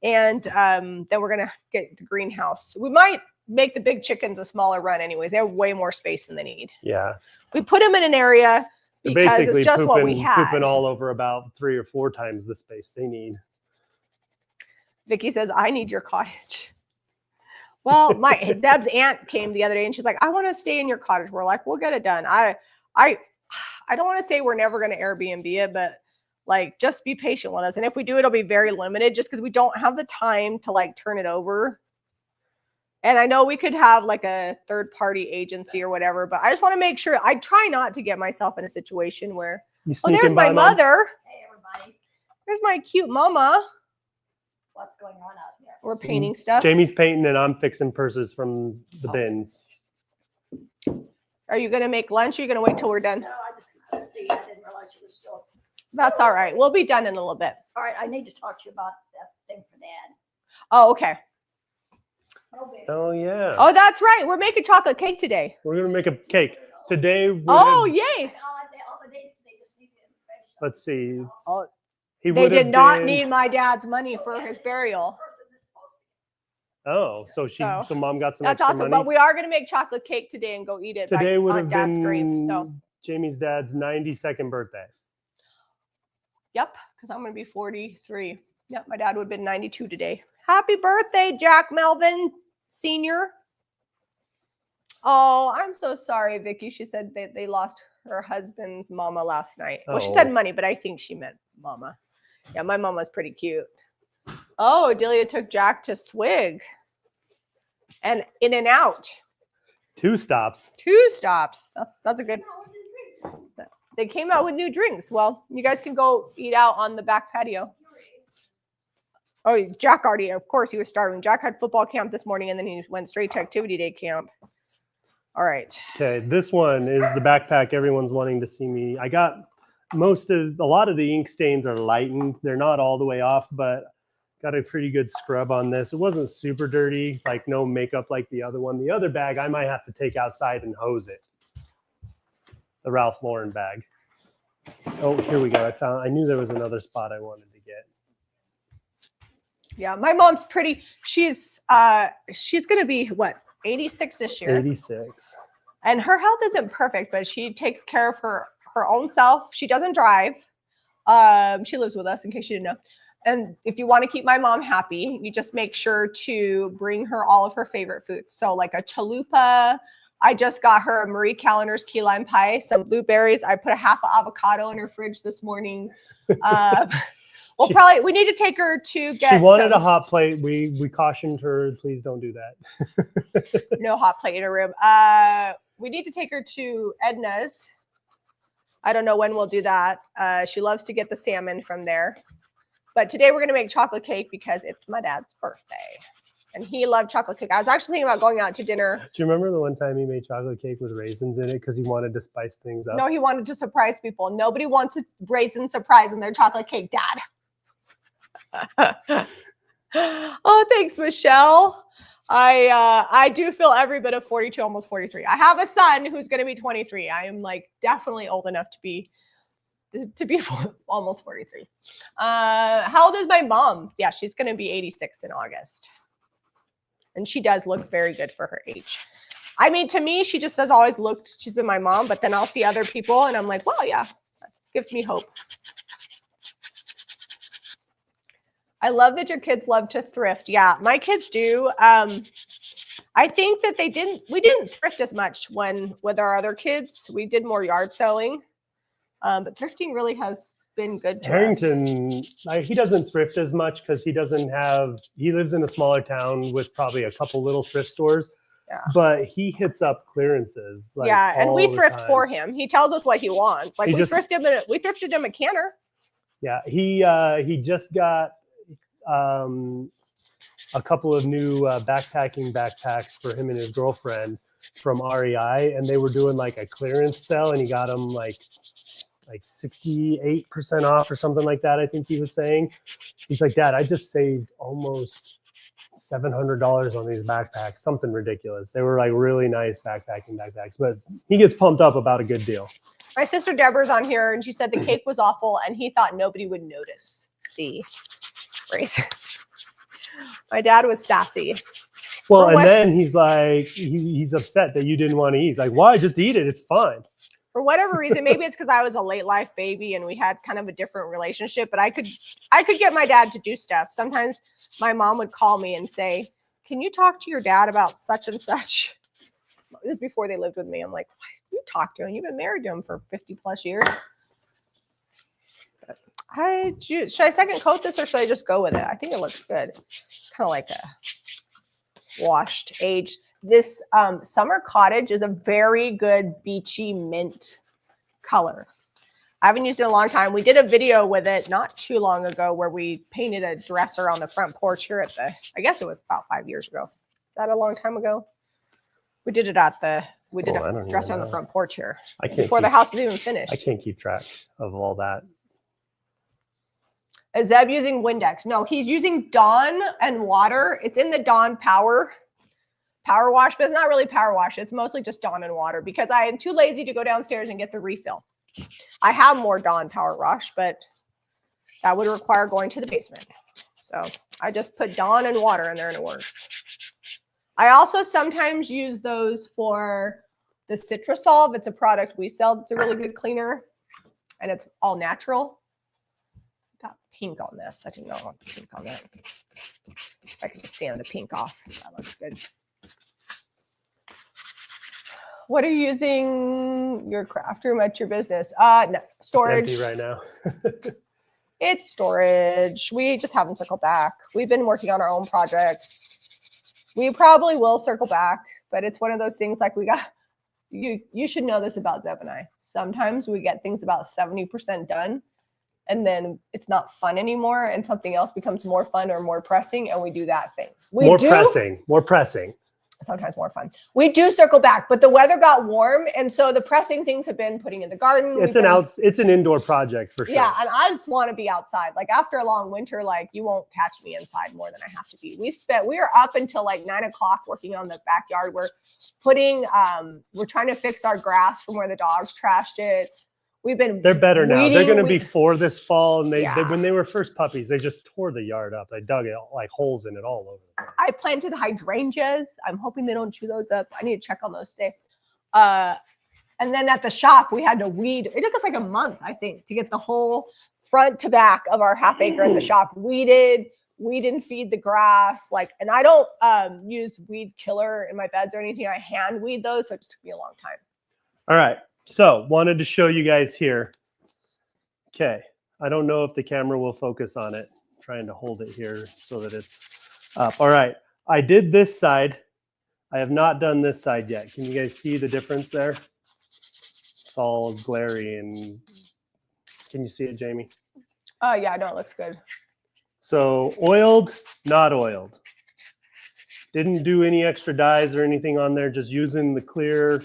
And then we're going to get the greenhouse. We might make the big chickens a smaller run anyways. They have way more space than they need. Yeah. We put them in an area because it's just what we had. Pooping all over about 3 or 4 times the space they need. Vicky says, I need your cottage. Well, Deb's aunt came the other day and she's like, I want to stay in your cottage. We're like, we'll get it done. I don't want to say we're never going to Airbnb it, but like, just be patient with us. And if we do, it'll be very limited just because we don't have the time to like turn it over. And I know we could have like a third-party agency or whatever, but I just want to make sure. I try not to get myself in a situation where, oh, there's my mother. Hey, everybody. There's my cute mama. What's going on out here? We're painting stuff. Jamie's painting and I'm fixing purses from the bins. Are you going to make lunch or are you going to wait till we're done? No, I just see. I didn't realize you were still. That's all right. We'll be done in a little bit. All right, I need to talk to you about that thing for Dad. Oh, okay. Okay. Oh, yeah. Oh, that's right. We're making chocolate cake today. We're going to make a cake. Today, Yay. All the dates, they just need the information. let's see. Oh, He they would did have not been- need my dad's money for his burial. Oh, so mom got some That's extra awesome. money. But we are going to make chocolate cake today and go eat it Today would on have Dad's been grave. So, Jamie's dad's 92nd birthday. yep, because I'm going to be 43. Yep, my dad would have been 92 today. Happy birthday, Jack Melvin Sr. Oh, I'm so sorry, Vicky. She said they lost her husband's mama last night. Well, she said money, but I think she meant mama. Yeah, my mama's pretty cute. Oh, Delia took Jack to Swig and In and Out. 2 stops. 2 stops. That's a good. They came out with new drinks. Well, you guys can go eat out on the back patio. Oh, Jack already, of course, he was starving. Jack had football camp this morning, and then he went straight to activity day camp. All right. Okay, this one is the backpack everyone's wanting to see me. I got a lot of the ink stains are lightened. They're not all the way off, but got a pretty good scrub on this. It wasn't super dirty, like no makeup like the other one. The other bag, I might have to take outside and hose it. The Ralph Lauren bag. Oh, here we go. I knew there was another spot I wanted to get. Yeah, my mom's pretty. She's going to be, what, 86 this year. 86. And her health isn't perfect, but she takes care of her own self. She doesn't drive. She lives with us, in case you didn't know. And if you want to keep my mom happy, you just make sure to bring her all of her favorite foods. So like a chalupa. I just got her a Marie Callender's key lime pie, some blueberries. I put a half of avocado in her fridge this morning. We need to take her to get. She wanted a hot plate. We cautioned her, please don't do that. No hot plate in her room. We need to take her to Edna's. I don't know when we'll do that. She loves to get the salmon from there. But today we're going to make chocolate cake because it's my dad's birthday. And he loved chocolate cake. I was actually thinking about going out to dinner. Do you remember the one time he made chocolate cake with raisins in it because he wanted to spice things up? No, he wanted to surprise people. Nobody wants a raisin surprise in their chocolate cake, Dad. Oh, thanks, Michelle. I do feel every bit of 42, almost 43. I have a son who's going to be 23. I am like definitely old enough to be almost 43. How old is my mom? Yeah, she's going to be 86 in August. And she does look very good for her age. I mean, to me, she just has always looked, she's been my mom, but then I'll see other people and I'm like, well, yeah, that gives me hope. I love that your kids love to thrift. Yeah, my kids do. I think that we didn't thrift as much with our other kids. We did more yard selling. But thrifting really has been good to Harrington, he doesn't thrift as much because he lives in a smaller town with probably a couple little thrift stores. Yeah. But he hits up clearances. Like, yeah, and we thrift time. for him. He tells us what he wants. Like we thrifted him a canner. Yeah, he just got a couple of new backpacking backpacks for him and his girlfriend from REI, and they were doing like a clearance sale, and he got them like 68% off or something like that. I think he was saying. He's like, Dad, I just saved almost $700 on these backpacks, something ridiculous. They were like really nice backpacking backpacks, but he gets pumped up about a good deal. My sister Deborah's on here and she said the cake was awful and he thought nobody would notice the raisins. My dad was sassy. Well, and then he's like, he's upset that you didn't want to eat. He's like, why? Just eat it. It's fine. For whatever reason, maybe it's because I was a late life baby and we had kind of a different relationship, but I could get my dad to do stuff. Sometimes my mom would call me and say, can you talk to your dad about such and such? This is before they lived with me. I'm like, why do you talk to him? You've been married to him for 50 plus years. Should I second coat this or should I just go with it? I think it looks good. It's kind of like a washed aged. This Summer Cottage is a very good beachy mint color. I haven't used it in a long time. We did a video with it not too long ago where we painted a dresser on the front porch here at I guess it was about 5 years ago. Is that a long time ago? We did it a dresser on the front porch here before the house is even finished. I can't keep track of all that. Is Zeb using Windex? No, he's using Dawn and water. It's in the Dawn Power Wash, but it's not really Power Wash. It's mostly just Dawn and water because I am too lazy to go downstairs and get the refill. I have more Dawn Power Wash, but that would require going to the basement. So I just put Dawn and water in there and it works. I also sometimes use those for the Citrusolve. It's a product we sell. It's a really good cleaner and it's all natural. Got pink on this. I didn't know I want pink on that. If I can just sand the pink off. That looks good. What are you using your craft room at your business? No, storage. It's empty right now. It's storage. We just haven't circled back. We've been working on our own projects. We probably will circle back, but it's one of those things like you should know this about Zeb and I. Sometimes we get things about 70% done and then it's not fun anymore and something else becomes more fun or more pressing and we do that thing. More pressing. Sometimes more fun. We do circle back, but the weather got warm, and so the pressing things have been putting in the garden. It's an indoor project for sure. Yeah, and I just want to be outside. Like after a long winter, like you won't catch me inside more than I have to be. We are up until like 9 o'clock working on the backyard. We're trying to fix our grass from where the dogs trashed it. They're better now. They're going to be 4 this fall. And when they were first puppies, they just tore the yard up. They dug it like holes in it all over. I planted hydrangeas. I'm hoping they don't chew those up. I need to check on those today. And then at the shop, we had to weed. It took us like a month, I think, to get the whole front to back of our half acre in the shop weeded. We didn't feed the grass. And I don't use weed killer in my beds or anything. I hand weed those. So it just took me a long time. All right. So wanted to show you guys here. Okay. I don't know if the camera will focus on it. I'm trying to hold it here so that it's up. All right. I did this side. I have not done this side yet. Can you guys see the difference there? it's all glary. And can you see it, Jamie? Oh yeah, no, it looks good. So oiled, not oiled. Didn't do any extra dyes or anything on there, just using the clear,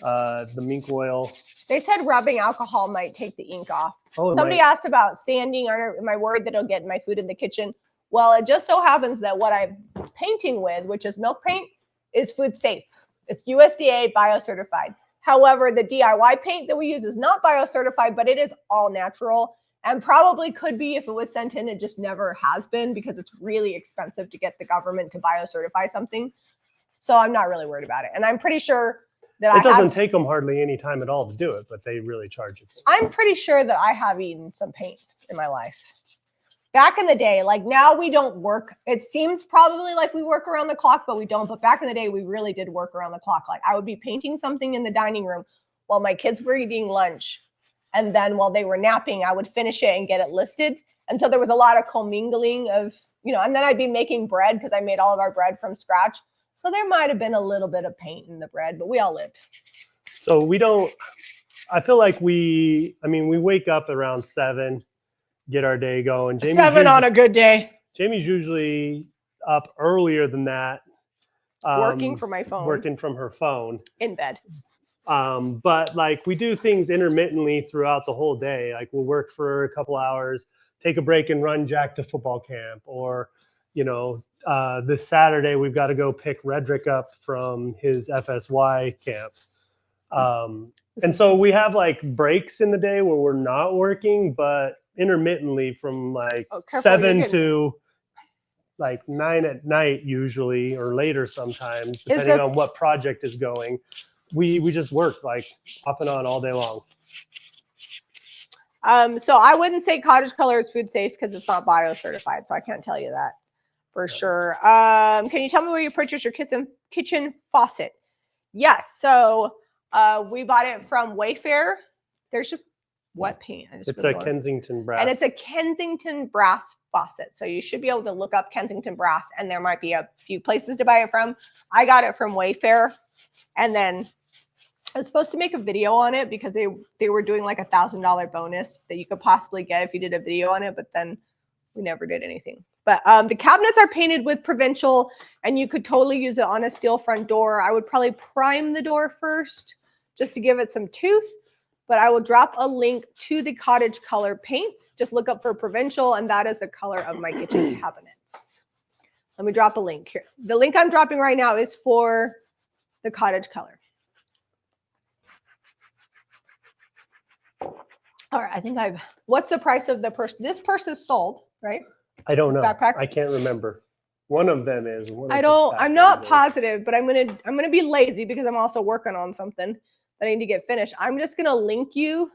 the mink oil. They said rubbing alcohol might take the ink off. Oh, Somebody asked about sanding. Am I worried that it'll get my food in the kitchen? Well, it just so happens that what I'm painting with, which is milk paint, is food safe. It's USDA bio-certified. However, the DIY paint that we use is not bio-certified, but it is all natural and probably could be if it was sent in. It just never has been because it's really expensive to get the government to bio-certify something. So I'm not really worried about it. And I'm pretty sure that it doesn't take them hardly any time at all to do it, but they really charge you for it. I'm pretty sure that I have eaten some paint in my life. Back in the day, like now we don't work. It seems probably like we work around the clock, but we don't. But back in the day, we really did work around the clock. Like I would be painting something in the dining room while my kids were eating lunch. And then while they were napping, I would finish it and get it listed. And so there was a lot of commingling of, and then I'd be making bread because I made all of our bread from scratch. So there might have been a little bit of paint in the bread, but we all lived. So I feel like we wake up around 7, get our day going. 7 on a good day. Jamie's usually up earlier than that. Working from my phone. Working from her phone. In bed. But like we do things intermittently throughout the whole day. Like we'll work for a couple hours, take a break and run Jack to football camp. Or, this Saturday we've got to go pick Redrick up from his FSY camp. And so we have like breaks in the day where we're not working, but intermittently from like 7 to like 9 at night usually, or later sometimes, depending on what project is going. We just work like off and on all day long. So I wouldn't say cottage color is food safe because it's not bio-certified, so I can't tell you that for sure. Can you tell me where you purchased your kitchen faucet? Yes, so we bought it from Wayfair. There's just what paint? It's a Kensington brass. And it's a Kensington brass faucet. So you should be able to look up Kensington brass and there might be a few places to buy it from. I got it from Wayfair. And then I was supposed to make a video on it because they were doing like $1,000 bonus that you could possibly get if you did a video on it, but then we never did anything. But the cabinets are painted with Provincial and you could totally use it on a steel front door. I would probably prime the door first just to give it some tooth, but I will drop a link to the cottage color paints. Just look up for Provincial and that is the color of my kitchen cabinets. Let me drop a link here. The link I'm dropping right now is for the cottage color. All right, I think what's the price of the purse? This purse is sold, right? I don't know. Backpack? I can't remember. One of them is. I'm not positive, but I'm gonna be lazy because I'm also working on something that I need to get finished. I'm just gonna link you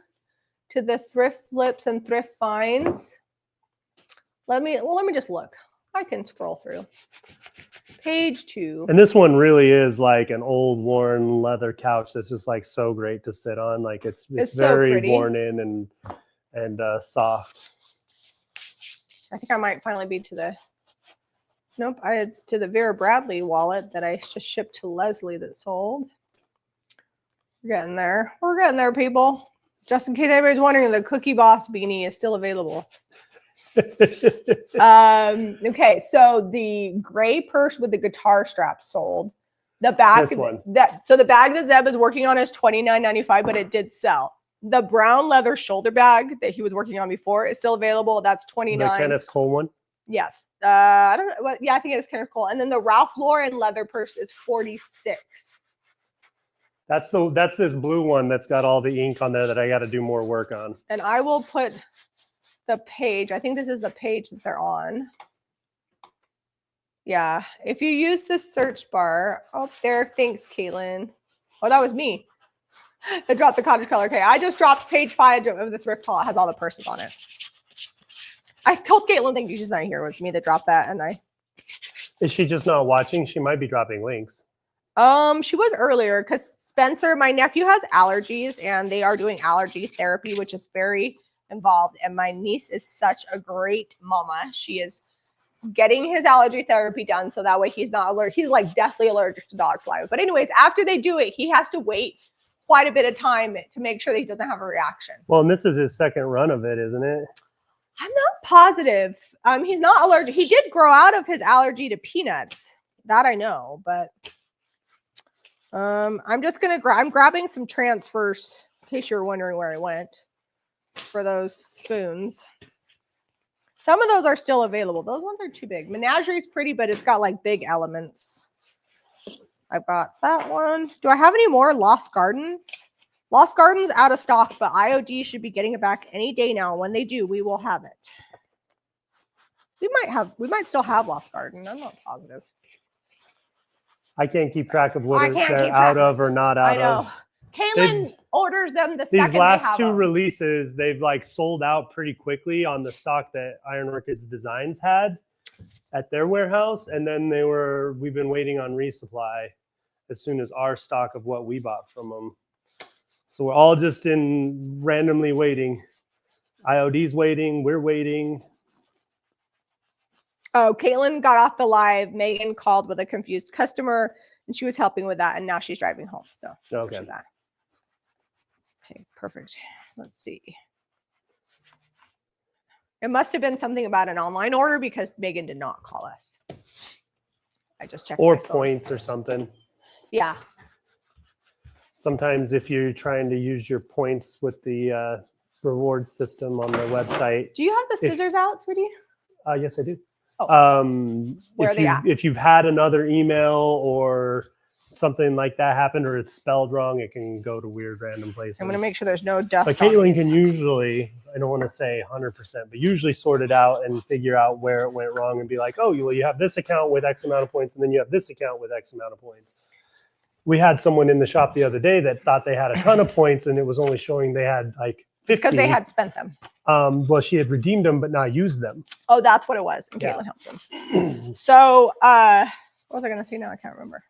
to the thrift flips and thrift finds. Let me just look. I can scroll through. Page 2. And this one really is like an old worn leather couch that's just like so great to sit on. Like it's very so worn in and soft. I think I might finally be to the it's to the Vera Bradley wallet that I just shipped to Leslie that sold. We're getting there. We're getting there, people. Just in case anybody's wondering, the Cookie Boss beanie is still available. Okay, so the gray purse with the guitar strap sold. The bag so the bag that Zeb is working on is $29.95, but it did sell. The brown leather shoulder bag that he was working on before is still available. That's $29. The Kenneth Cole one? Yes. I don't know. Well, yeah, I think it is Kenneth Cole. And then the Ralph Lauren leather purse is $46. That's this blue one that's got all the ink on there that I got to do more work on. And I will put the page. I think this is the page that they're on. Yeah. If you use the search bar, oh, there. Thanks, Caitlin. Oh, that was me. I dropped the cottage color. Okay, I just dropped page 5 of the thrift haul. It has all the purses on it. I told Caitlin, thank you. She's not here with me that dropped that, and Is she just not watching? She might be dropping links. She was earlier because Spencer, my nephew, has allergies, and they are doing allergy therapy, which is very involved. And my niece is such a great mama. She is getting his allergy therapy done so that way he's not allergic. He's like deathly allergic to dog saliva. But anyways, after they do it, he has to wait quite a bit of time to make sure that he doesn't have a reaction. Well, and this is his second run of it, isn't it? I'm not positive. He's not allergic. He did grow out of his allergy to peanuts. That I know, but I'm just gonna I'm grabbing some transfers in case you're wondering where I went for those spoons. Some of those are still available. Those ones are too big. Menagerie's pretty, but it's got like big elements. I've got that one. Do I have any more? Lost Garden? Lost Garden's out of stock, but IOD should be getting it back any day now. When they do, we will have it. We might still have Lost Garden. I'm not positive. I can't keep track of what they're out of or not out of. Kaylin orders them the second these last they have two them. Releases, they've like sold out pretty quickly on the stock that Iron Orchids Designs had at their warehouse, and then we've been waiting on resupply as soon as our stock of what we bought from them. So we're all just in randomly waiting. IOD's waiting, we're waiting. Oh, Caitlin got off the live. Megan called with a confused customer, and she was helping with that, and now she's driving home. So okay. That. Okay, perfect. Let's see. It must have been something about an online order because Megan did not call us. I just checked. Or points or something. Yeah. Sometimes if you're trying to use your points with the reward system on the website. Do you have the scissors out, sweetie? Yes, I do. Oh. Where are they at? If you've had another email or something like that happen, or it's spelled wrong, it can go to weird random places. I'm going to make sure there's no dust. But Caitlin can usually, I don't want to say 100%, but usually sort it out and figure out where it went wrong and be like, oh, well, you have this account with X amount of points, and then you have this account with X amount of points. We had someone in the shop the other day that thought they had a ton of points, and it was only showing they had like 50. Because they had spent them. Well, she had redeemed them, but not used them. Oh, that's what it was. And Caitlin helped them. So, what was I going to say now? I can't remember.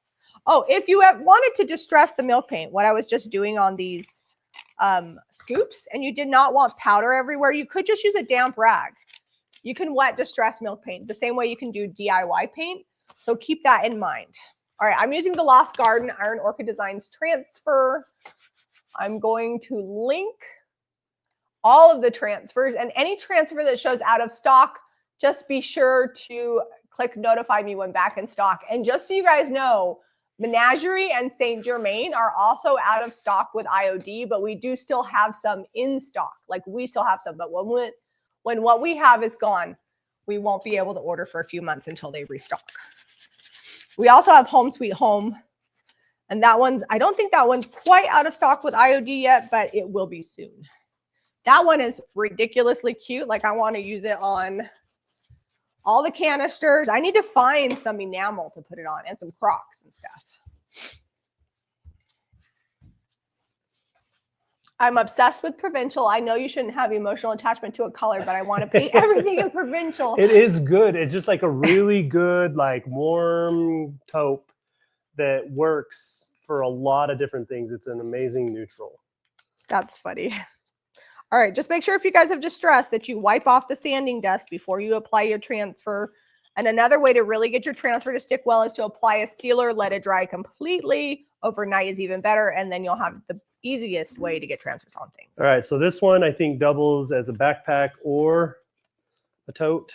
Oh, if you have wanted to distress the milk paint, what I was just doing on these scoops, and you did not want powder everywhere, you could just use a damp rag. You can wet distress milk paint the same way you can do DIY paint. So keep that in mind. All right, I'm using the Lost Garden Iron Orchid Designs transfer. I'm going to link all of the transfers, and any transfer that shows out of stock, just be sure to click notify me when back in stock. And just so you guys know, Menagerie and Saint Germain are also out of stock with IOD, but we do still have some in stock. Like we still have some, but when what we have is gone, we won't be able to order for a few months until they restock. We also have Home Sweet Home, and that one's, I don't think that one's quite out of stock with IOD yet, but it will be soon. That one is ridiculously cute. Like I want to use it on all the canisters. I need to find some enamel to put it on and some Crocs and stuff. I'm obsessed with provincial. I know you shouldn't have emotional attachment to a color, but I want to paint everything in provincial. It is good. It's just like a really good, like warm taupe that works for a lot of different things. It's an amazing neutral. That's funny. All right, just make sure if you guys have distress that you wipe off the sanding dust before you apply your transfer. And another way to really get your transfer to stick well is to apply a sealer, let it dry completely. Overnight is even better, and then you'll have the easiest way to get transfers on things. All right, so this one I think doubles as a backpack or a tote.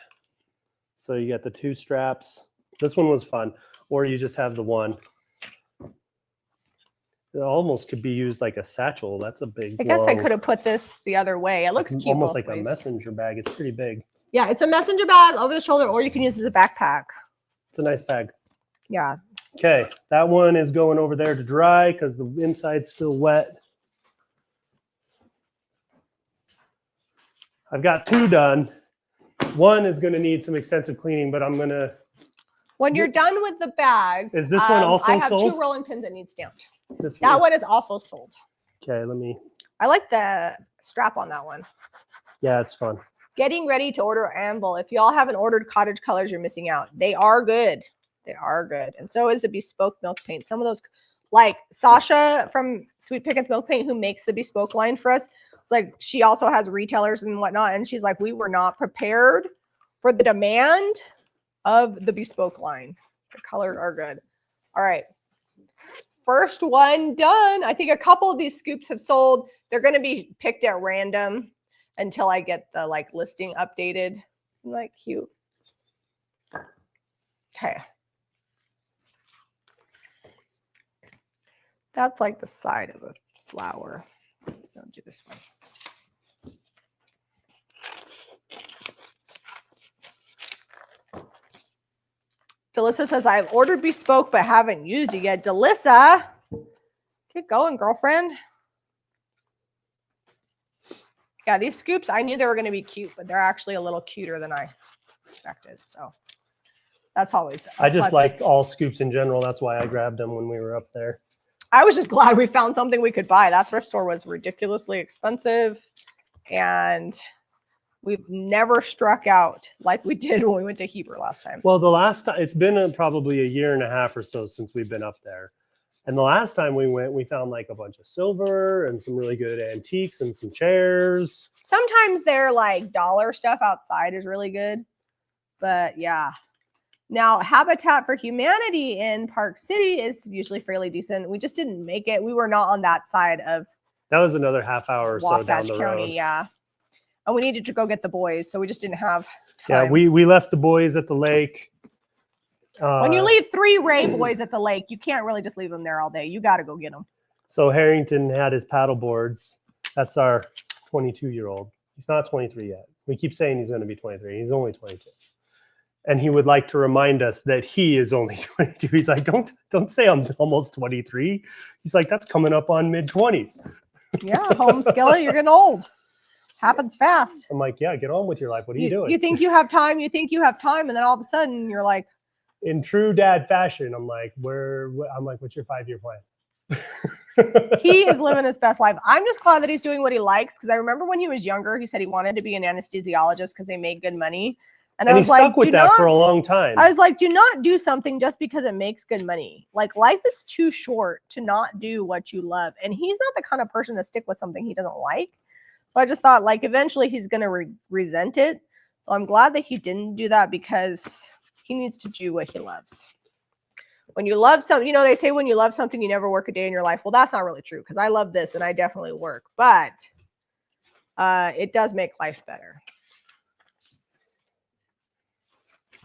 So you got the two straps. This one was fun, or you just have the one. It almost could be used like a satchel. That's a big. I guess I could have put this the other way. It looks cute. Almost like a messenger bag. It's pretty big. Yeah, it's a messenger bag over the shoulder, or you can use it as a backpack. It's a nice bag. Yeah. Okay, that one is going over there to dry because the inside's still wet. I've got two done. One is going to need some extensive cleaning, but I'm going to. When you're done with the bags, is this one also sold? I have two rolling pins that need stamped. That one is also sold. Okay, let me. I like the strap on that one. Yeah, it's fun. Getting ready to order Anvil. If y'all haven't ordered cottage colors, you're missing out. They are good. They are good. And so is the bespoke milk paint. Some of those, like Sasha from Sweet Pickens Milk Paint, who makes the bespoke line for us. It's like she also has retailers and whatnot. And she's like, we were not prepared for the demand of the bespoke line. The colors are good. All right. first one done. I think a couple of these scoops have sold. They're going to be picked at random until I get the like listing updated. Isn't that cute? Okay. That's like the side of a flower. Don't do this one. Delissa says, I've ordered bespoke, but haven't used it yet. Delissa, get going, girlfriend. Yeah, these scoops, I knew they were going to be cute, but they're actually a little cuter than I expected. So that's always. I just like all scoops in general. That's why I grabbed them when we were up there. I was just glad we found something we could buy. That thrift store was ridiculously expensive. And we've never struck out like we did when we went to Heber last time. Well, the last time, it's been probably a year and a half or so since we've been up there. And the last time we went, we found like a bunch of silver and some really good antiques and some chairs. Sometimes their like dollar stuff outside is really good. But yeah. Now, Habitat for Humanity in Park City is usually fairly decent. We just didn't make it. We were not on that side of That was another half hour or so down Wasatch the County, road. yeah. And we needed to go get the boys, so we just didn't have time. Yeah, we left the boys at the lake. When you leave 3 Ray boys at the lake, you can't really just leave them there all day. You got to go get them. So Harrington had his paddle boards. That's our 22-year-old. He's not 23 yet. We keep saying he's going to be 23. He's only 22. And he would like to remind us that he is only 22. He's like, don't say I'm almost 23. He's like, that's coming up on mid-20s. Yeah, home skillet, you're getting old. Happens fast. I'm like, yeah, get on with your life. What are you doing? You think you have time, and then all of a sudden you're like, in true dad fashion, I'm like, what's your 5-year plan? he is living his best life. I'm just glad that he's doing what he likes, because I remember when he was younger, he said he wanted to be an anesthesiologist because they made good money. And I was he like, stuck with that for a long time. I was like, do not do something just because it makes good money. Like, life is too short to not do what you love. And he's not the kind of person to stick with something he doesn't like. So I just thought, like, eventually he's going to resent it. So I'm glad that he didn't do that, because he needs to do what he loves. When you love something, they say when you love something, you never work a day in your life. Well, that's not really true, because I love this and I definitely work. But it does make life better.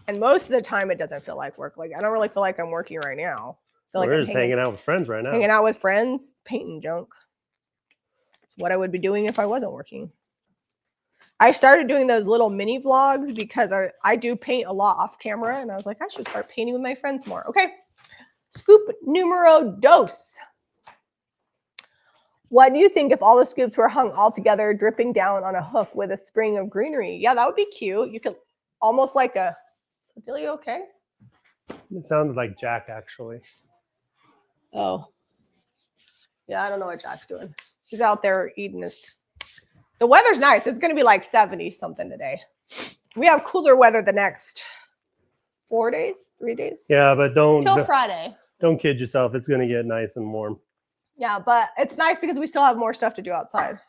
And most of the time, it doesn't feel like work. Like, I don't really feel like I'm working right now. We're just hanging out with friends right now. Hanging out with friends, painting junk. It's what I would be doing if I wasn't working. I started doing those little mini vlogs because I do paint a lot off camera. And I was like, I should start painting with my friends more. Okay. Scoop numero dos. What do you think if all the scoops were hung all together, dripping down on a hook with a spring of greenery? Yeah, that would be cute. You could almost like a... So, Dilly, okay? It sounded like Jack, actually. Oh. Yeah, I don't know what Jack's doing. He's out there eating his... The weather's nice. It's going to be like 70 something today. We have cooler weather the next 4 days, 3 days. Yeah, but Till Friday. Don't kid yourself. It's going to get nice and warm. Yeah, but it's nice because we still have more stuff to do outside.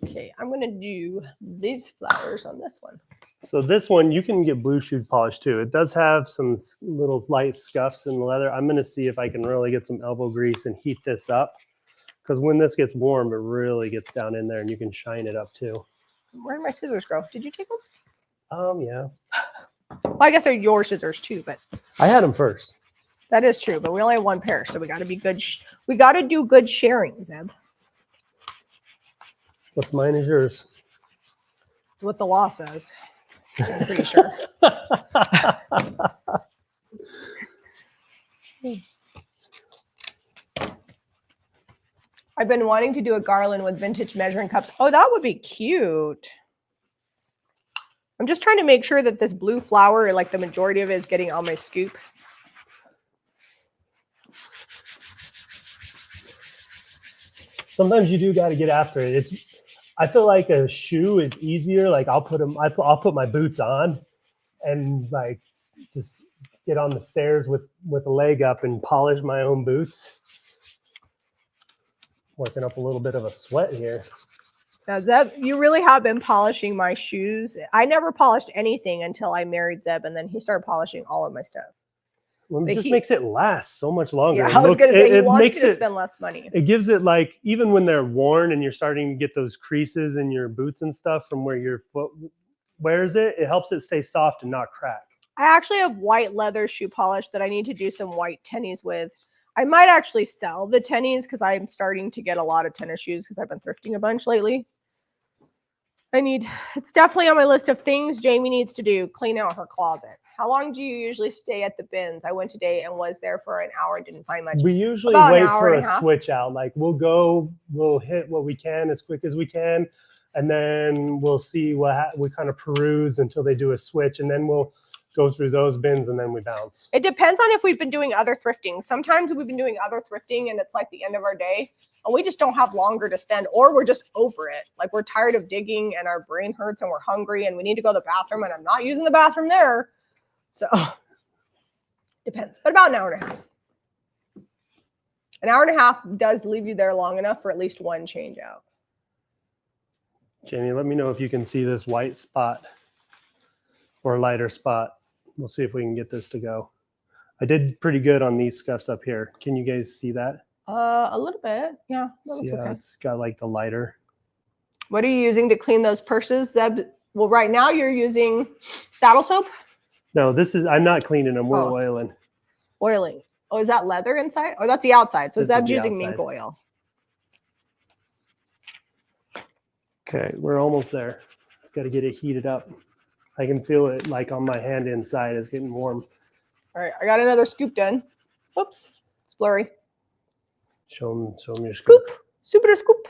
Okay, I'm going to do these flowers on this one. So this one, you can get blue shoe polish too. It does have some little light scuffs in the leather. I'm going to see if I can really get some elbow grease and heat this up. Because when this gets warm, it really gets down in there and you can shine it up too. Where did my scissors go? Did you take them? Yeah. Well, I guess they're your scissors too, but... I had them first. That is true, but we only have one pair, so we got to be good. We got to do good sharing, Zeb. What's mine is yours. It's what the law says. I'm pretty sure. I've been wanting to do a garland with vintage measuring cups. Oh, that would be cute. I'm just trying to make sure that this blue flower, like the majority of it, is getting on my scoop. Sometimes you do got to get after it. I feel like a shoe is easier. Like I'll put my boots on and like just get on the stairs with a leg up and polish my own boots. Working up a little bit of a sweat here. Now, Zeb, you really have been polishing my shoes. I never polished anything until I married Zeb, and then he started polishing all of my stuff. Well, it The just heat. makes it last so much longer. Yeah, And I was look, gonna say he it wants makes you to it, spend less money. it gives it like, even when they're worn and you're starting to get those creases in your boots and stuff from where your foot wears it, it helps it stay soft and not crack. I actually have white leather shoe polish that I need to do some white tennies with. I might actually sell the tennies because I'm starting to get a lot of tennis shoes because I've been thrifting a bunch lately. It's definitely on my list of things Jamie needs to do, clean out her closet. How long do you usually stay at the bins? I went today and was there for an hour and didn't find much. We usually About an wait hour for and a a half. switch out. Like we'll hit what we can as quick as we can. And then we'll see we kind of peruse until they do a switch. And then we'll go through those bins and then we bounce. It depends on if we've been doing other thrifting. Sometimes we've been doing other thrifting and it's like the end of our day and we just don't have longer to spend, or we're just over it. Like we're tired of digging and our brain hurts and we're hungry and we need to go to the bathroom and I'm not using the bathroom there. So depends, but about an hour and a half. An hour and a half does leave you there long enough for at least one change out. Jamie, let me know if you can see this white spot or lighter spot. We'll see if we can get this to go. I did pretty good on these scuffs up here. Can you guys see that? A little bit. Yeah. That See looks how okay. it's got like the lighter. What are you using to clean those purses, Zeb? Well, right now you're using saddle soap? No, I'm not cleaning them. We're oiling. Oiling. Oh, is that leather inside? Oh, that's the outside. So This is Zeb's the using mink outside. oil. Okay, we're almost there. It's got to get it heated up. I can feel it like on my hand inside. It's getting warm. All right, I got another scoop done. Oops, it's blurry. Show them your scoop. Super scoop.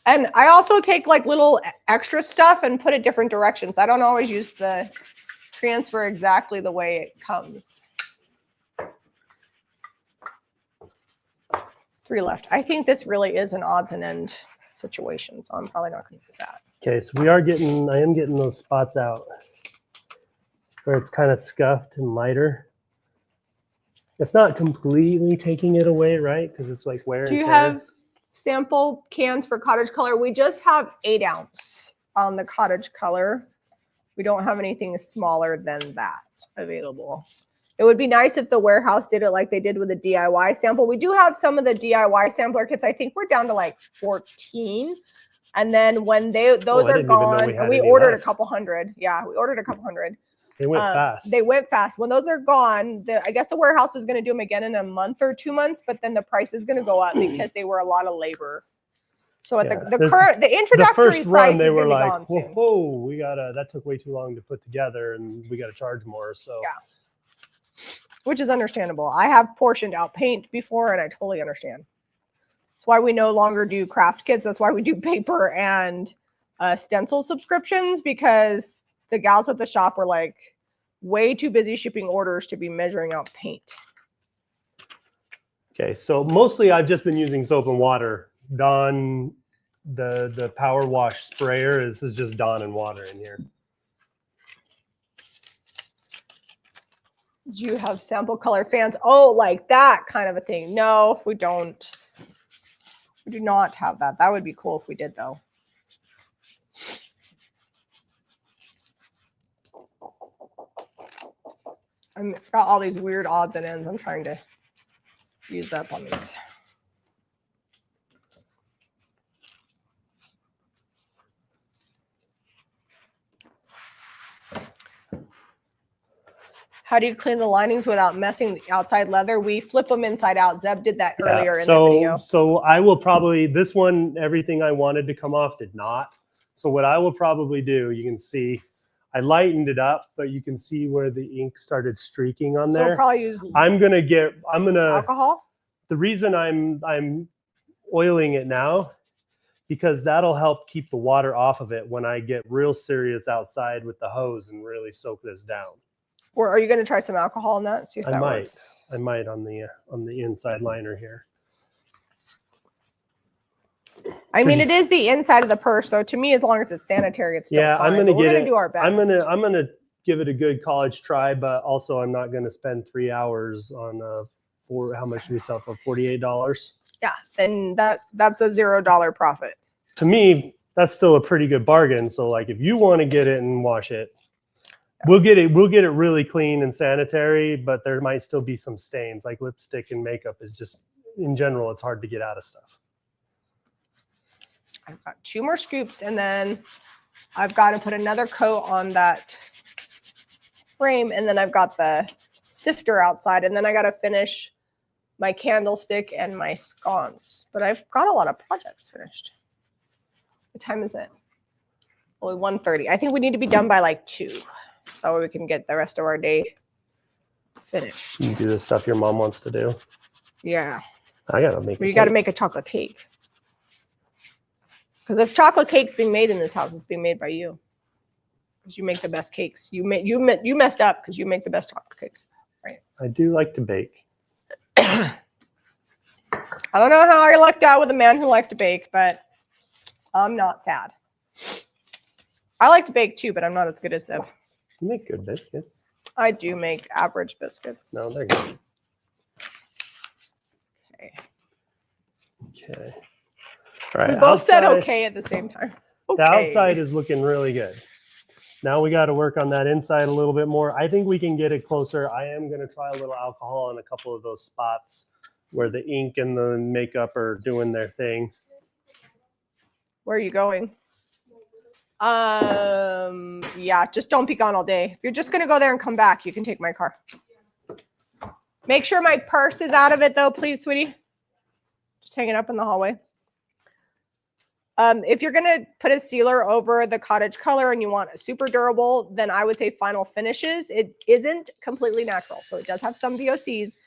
And I also take like little extra stuff and put it different directions. I don't always use the transfer exactly the way it comes. 3 left. I think this really is an odds and end situation, so I'm probably not going to do that. Okay, so I am getting those spots out where it's kind of scuffed and lighter. It's not completely taking it away, right? Because it's like wear and tear. Do you have sample cans for cottage color? We just have 8 ounce on the cottage color. We don't have anything smaller than that available. It would be nice if the warehouse did it like they did with the DIY sample. We do have some of the DIY sampler kits. I think we're down to like 14. And then when those are gone, and we ordered a couple hundred. Yeah, we ordered a couple hundred. They went fast. They went fast. When those are gone, I guess the warehouse is going to do them again in a month or 2 months, but then the price is going to go up because they were a lot of labor. So at the introductory first price run, they is were going to be like, gone soon. whoa, that took way too long to put together and we got to charge more. So yeah. Which is understandable. I have portioned out paint before and I totally understand. That's why we no longer do craft kits. That's why we do paper and stencil subscriptions, because the gals at the shop were like way too busy shipping orders to be measuring out paint. Okay, so mostly I've just been using soap and water. Dawn, the power wash sprayer, this is just Dawn and water in here. Do you have sample color fans? Oh, like that kind of a thing. No, we don't. We do not have that. That would be cool if we did, though. I've got all these weird odds and ends. I'm trying to use up on these. How do you clean the linings without messing the outside leather? We flip them inside out. Zeb did that earlier in the video. So I will probably, this one, everything I wanted to come off did not. So what I will probably do, you can see, I lightened it up, but you can see where the ink started streaking on there. We'll probably use alcohol. The reason I'm oiling it now, because that'll help keep the water off of it when I get real serious outside with the hose and really soak this down. Or are you going to try some alcohol in that? See if that works. I might on the inside liner here. I mean, it is the inside of the purse, so to me, as long as it's sanitary, it's still fine. I'm gonna do our best. I'm gonna give it a good college try, but also I'm not gonna spend 3 hours on how much do we sell for? $48. Yeah, then that's a $0 profit. To me, that's still a pretty good bargain. So like, if you want to get it and wash it, We'll get it really clean and sanitary, but there might still be some stains. Like lipstick and makeup is just, in general, it's hard to get out of stuff. I've got 2 more scoops, and then I've got to put another coat on that frame, and then I've got the sifter outside, and then I got to finish my candlestick and my sconce. But I've got a lot of projects finished. What time is it? Only 1:30. I think we need to be done by like 2. So we can get the rest of our day finished. You do the stuff your mom wants to do. Yeah. I gotta make. You got to make a chocolate cake. Because if chocolate cake's being made in this house, it's being made by you. Because you make the best cakes. You messed up because you make the best chocolate cakes, right? I do like to bake. I don't know how I lucked out with a man who likes to bake, but I'm not sad. I like to bake too, but I'm not as good as Zeb. You make good biscuits. I do make average biscuits. No, they're good. Okay. Okay. All right. We both said outside- okay at the same time. Okay. The outside is looking really good. Now we got to work on that inside a little bit more. I think we can get it closer. I am going to try a little alcohol on a couple of those spots where the ink and the makeup are doing their thing. Where are you going? Yeah, just don't be gone all day. If you're just gonna go there and come back, you can take my car. Make sure my purse is out of it though, please, sweetie. Just hanging up in the hallway. If you're gonna put a sealer over the cottage color and you want a super durable, then I would say Final Finishes. It isn't completely natural, so it does have some VOCs.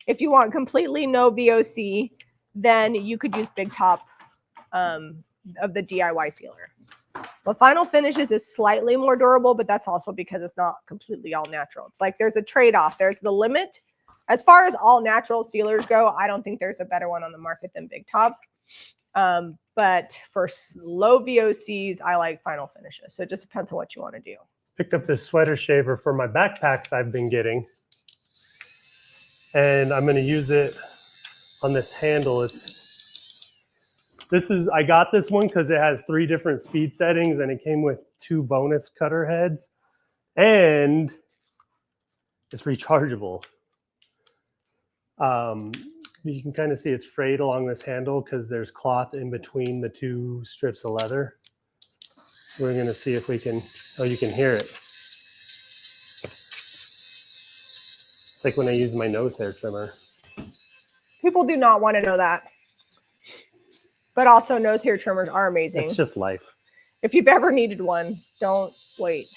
If you want completely no VOC, then you could use Big Top of the DIY sealer. But Final Finishes is slightly more durable, but that's also because it's not completely all natural. It's like there's a trade-off. There's the limit. As far as all natural sealers go, I don't think there's a better one on the market than Big Top. But for low VOCs, I like Final Finishes. So it just depends on what you want to do. Picked up this sweater shaver for my backpacks I've been getting. And I'm going to use it on this handle. I got this one because it has 3 different speed settings and it came with 2 bonus cutter heads and it's rechargeable. You can kind of see it's frayed along this handle because there's cloth in between the 2 strips of leather. We're going to see if we can, oh, you can hear it. It's like when I use my nose hair trimmer. People do not want to know that. But also nose hair trimmers are amazing. It's just life. If you've ever needed one, don't wait.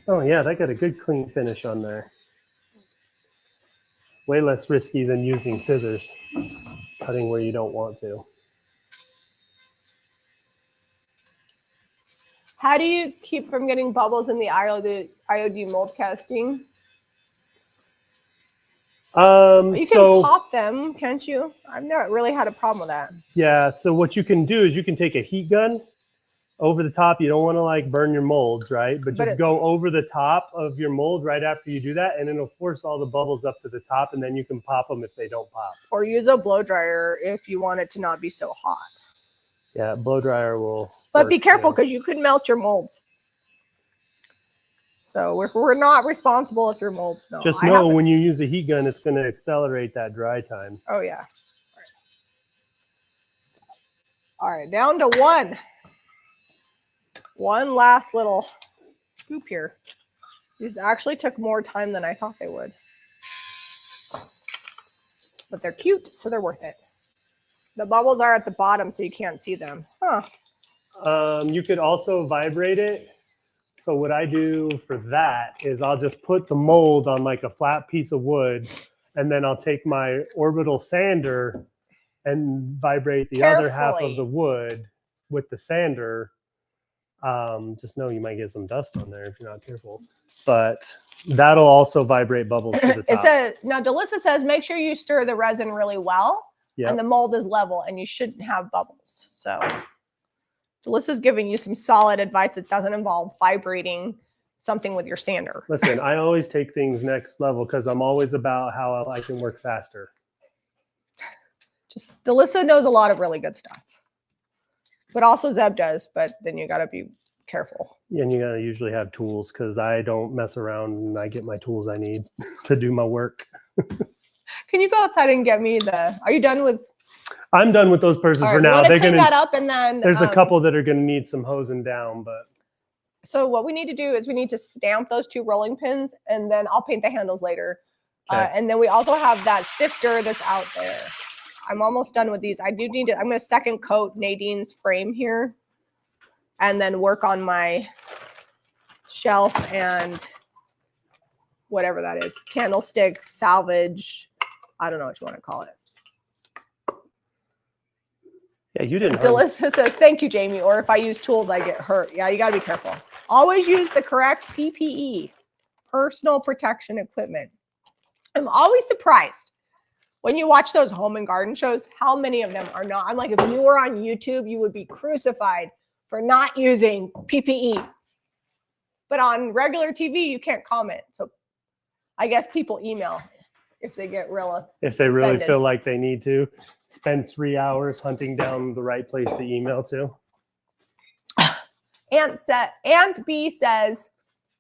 Oh yeah, that got a good clean finish on there. Way less risky than using scissors, cutting where you don't want to. How do you keep from getting bubbles in the IOD mold casting? You can pop them, can't you? I've never really had a problem with that. Yeah, so what you can do is you can take a heat gun over the top. You don't want to like burn your molds, right? But just go over the top of your mold right after you do that, and it'll force all the bubbles up to the top, and then you can pop them if they don't pop. Or use a blow dryer if you want it to not be so hot. Yeah, blow dryer will. But be careful because you could melt your molds. So we're not responsible if your molds melt. Just know when you use a heat gun, it's going to accelerate that dry time. Oh, yeah. All right, down to 1. One last little scoop here. These actually took more time than I thought they would. But they're cute, so they're worth it. The bubbles are at the bottom, so you can't see them. Huh. You could also vibrate it. So what I do for that is I'll just put the mold on like a flat piece of wood, and then I'll take my orbital sander and vibrate the other half of the wood with the sander. Just know you might get some dust on there if you're not careful. But that'll also vibrate bubbles to the top. Now, Delissa says make sure you stir the resin really well, and the mold is level, and you shouldn't have bubbles. So Delissa's giving you some solid advice that doesn't involve vibrating something with your sander. Listen, I always take things next level because I'm always about how I can work faster. Delissa knows a lot of really good stuff. But also Zeb does, but then you got to be careful. And you gotta usually have tools because I don't mess around and I get my tools I need to do my work. Can you go outside and get me are you done with? I'm done with those purses All for right, now. want to They're clean gonna. that up and then There's a couple that are gonna need some hosing down, but so what we need to do is we need to stamp those 2 rolling pins, and then I'll paint the handles later. Okay. And then we also have that sifter that's out there. I'm almost done with these. I do need to. I'm going to second coat Nadine's frame here, and then work on my shelf and whatever that is, candlestick salvage. I don't know what you want to call it. yeah, you didn't. Delissa says, thank you, Jamie. Or if I use tools, I get hurt. Yeah, you got to be careful. Always use the correct PPE, personal protection equipment. I'm always surprised when you watch those home and garden shows, how many of them are not. I'm like, if you were on YouTube, you would be crucified for not using PPE. But on regular TV, you can't comment. So I guess people email if they get real. If they really offended. feel like they need to spend 3 hours hunting down the right place to email to. Aunt B says,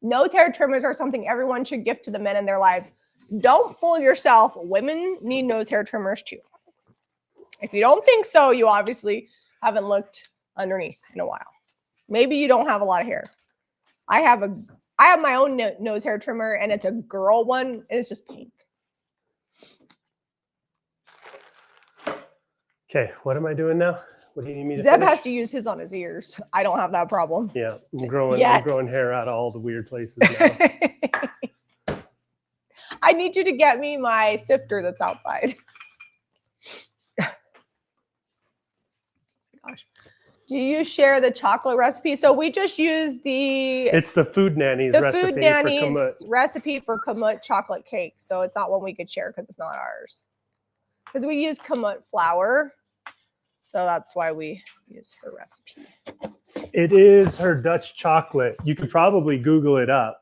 nose hair trimmers are something everyone should gift to the men in their lives. Don't fool yourself. Women need nose hair trimmers too. If you don't think so, you obviously haven't looked underneath in a while. Maybe you don't have a lot of hair. I have my own nose hair trimmer, and it's a girl one, and it's just pink. Okay, what am I doing now? What do you need me to Zeb finish? has to use his on his ears. I don't have that problem. Yeah, I'm growing hair out of all the weird places now. I need you to get me my sifter that's outside. Gosh. Do you share the chocolate recipe? So we just use It's the Food Nanny's recipe for Kamut chocolate cake. So it's not one we could share because it's not ours. Because we use Kamut flour. So that's why we use her recipe. It is her Dutch chocolate. You could probably Google it up.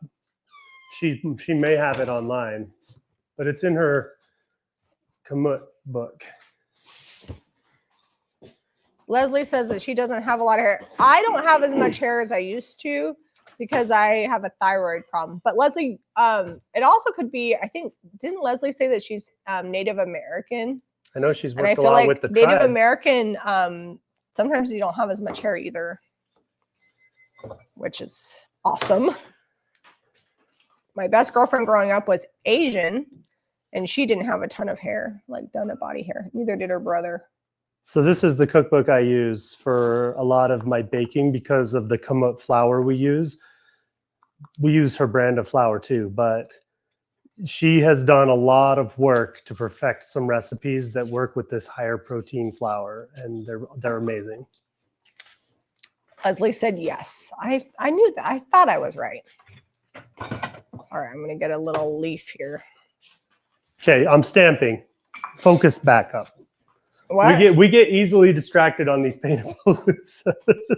She may have it online, but it's in her Kamut book. Leslie says that she doesn't have a lot of hair. I don't have as much hair as I used to because I have a thyroid problem. But Leslie, it also could be, I think, didn't Leslie say that she's Native American? I know she's And I worked a feel lot like with the Native tribes. American, sometimes you don't have as much hair either, which is awesome. My best girlfriend growing up was Asian, and she didn't have a ton of hair, like done at body hair. Neither did her brother. So this is the cookbook I use for a lot of my baking because of the Kamut flour we use. We use her brand of flour too, but she has done a lot of work to perfect some recipes that work with this higher protein flour, and they're amazing. Leslie said yes. I knew that. I thought I was right. All right, I'm going to get a little leaf here. Okay, I'm stamping. Focus back up. What? We get easily distracted on these Paintapalooza.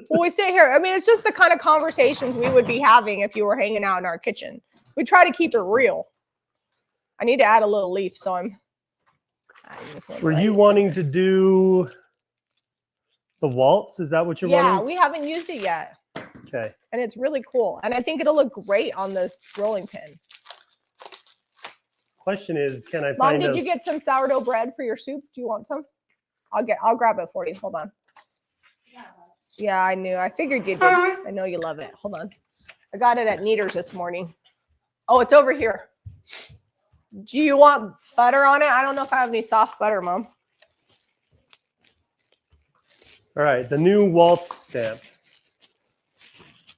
Well, we sit here. I mean, it's just the kind of conversations we would be having if you were hanging out in our kitchen. We try to keep it real. I need to add a little leaf, so I'm. Were you wanting to do the waltz? Is that what you're wanting? Yeah, we haven't used it yet. Okay. And it's really cool. And I think it'll look great on this rolling pin. Question is, can I Mom, find did you get some sourdough bread for your soup? Do you want some? I'll grab it for you. Hold on. Yeah, I knew. I figured you did. I know you love it. Hold on. I got it at Kneaders this morning. Oh, it's over here. Do you want butter on it? I don't know if I have any soft butter, Mom. All right, the new waltz stamp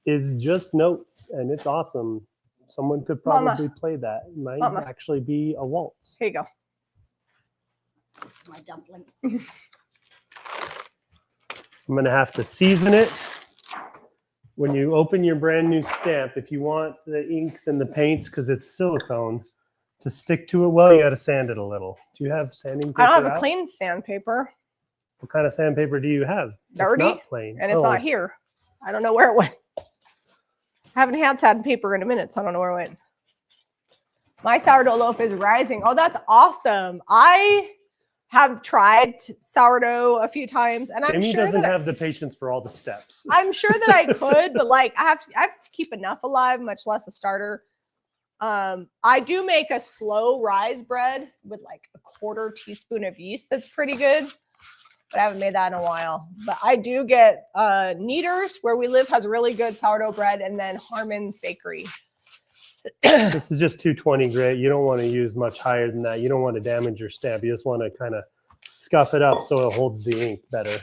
is just notes, and it's awesome. Someone could probably play that. It might actually be a waltz. Here you go. My dumpling. I'm going to have to season it. When you open your brand new stamp, if you want the inks and the paints, because it's silicone, to stick to it well, you got to sand it a little. Do you have sanding paper? I don't have a clean sandpaper. What kind of sandpaper do you have? Dirty. It's not plain. And it's not here. I don't know where it went. I haven't had sandpaper in a minute, so I don't know where it went. My sourdough loaf is rising. Oh, that's awesome. I have tried sourdough a few times, and I'm Jamie sure doesn't that have the patience for all the steps. I'm sure that I could, but like I have to keep enough alive, much less a starter. I do make a slow rise bread with like a 1/4 teaspoon of yeast. That's pretty good, but I haven't made that in a while. But I do get Kneaders, where we live, has really good sourdough bread, and then Harmon's Bakery. This is just 220 grit. You don't want to use much higher than that. You don't want to damage your stamp. You just want to kind of scuff it up so it holds the ink better.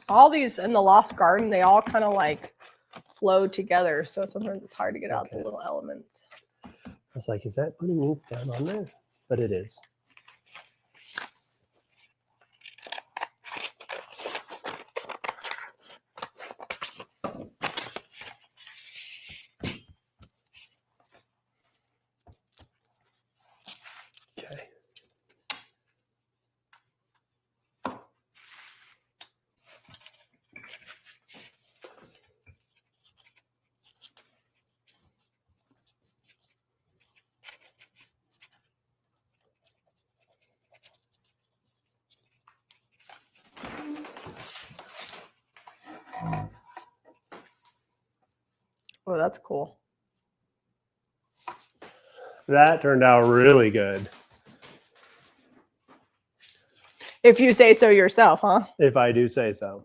All these in the Lost Garden, they all kind of like flow together. So sometimes it's hard to get out the little elements. I was like, is that putting ink down on there? But it is. Okay. Oh, that's cool. That turned out really good. If you say so yourself, huh? If I do say so.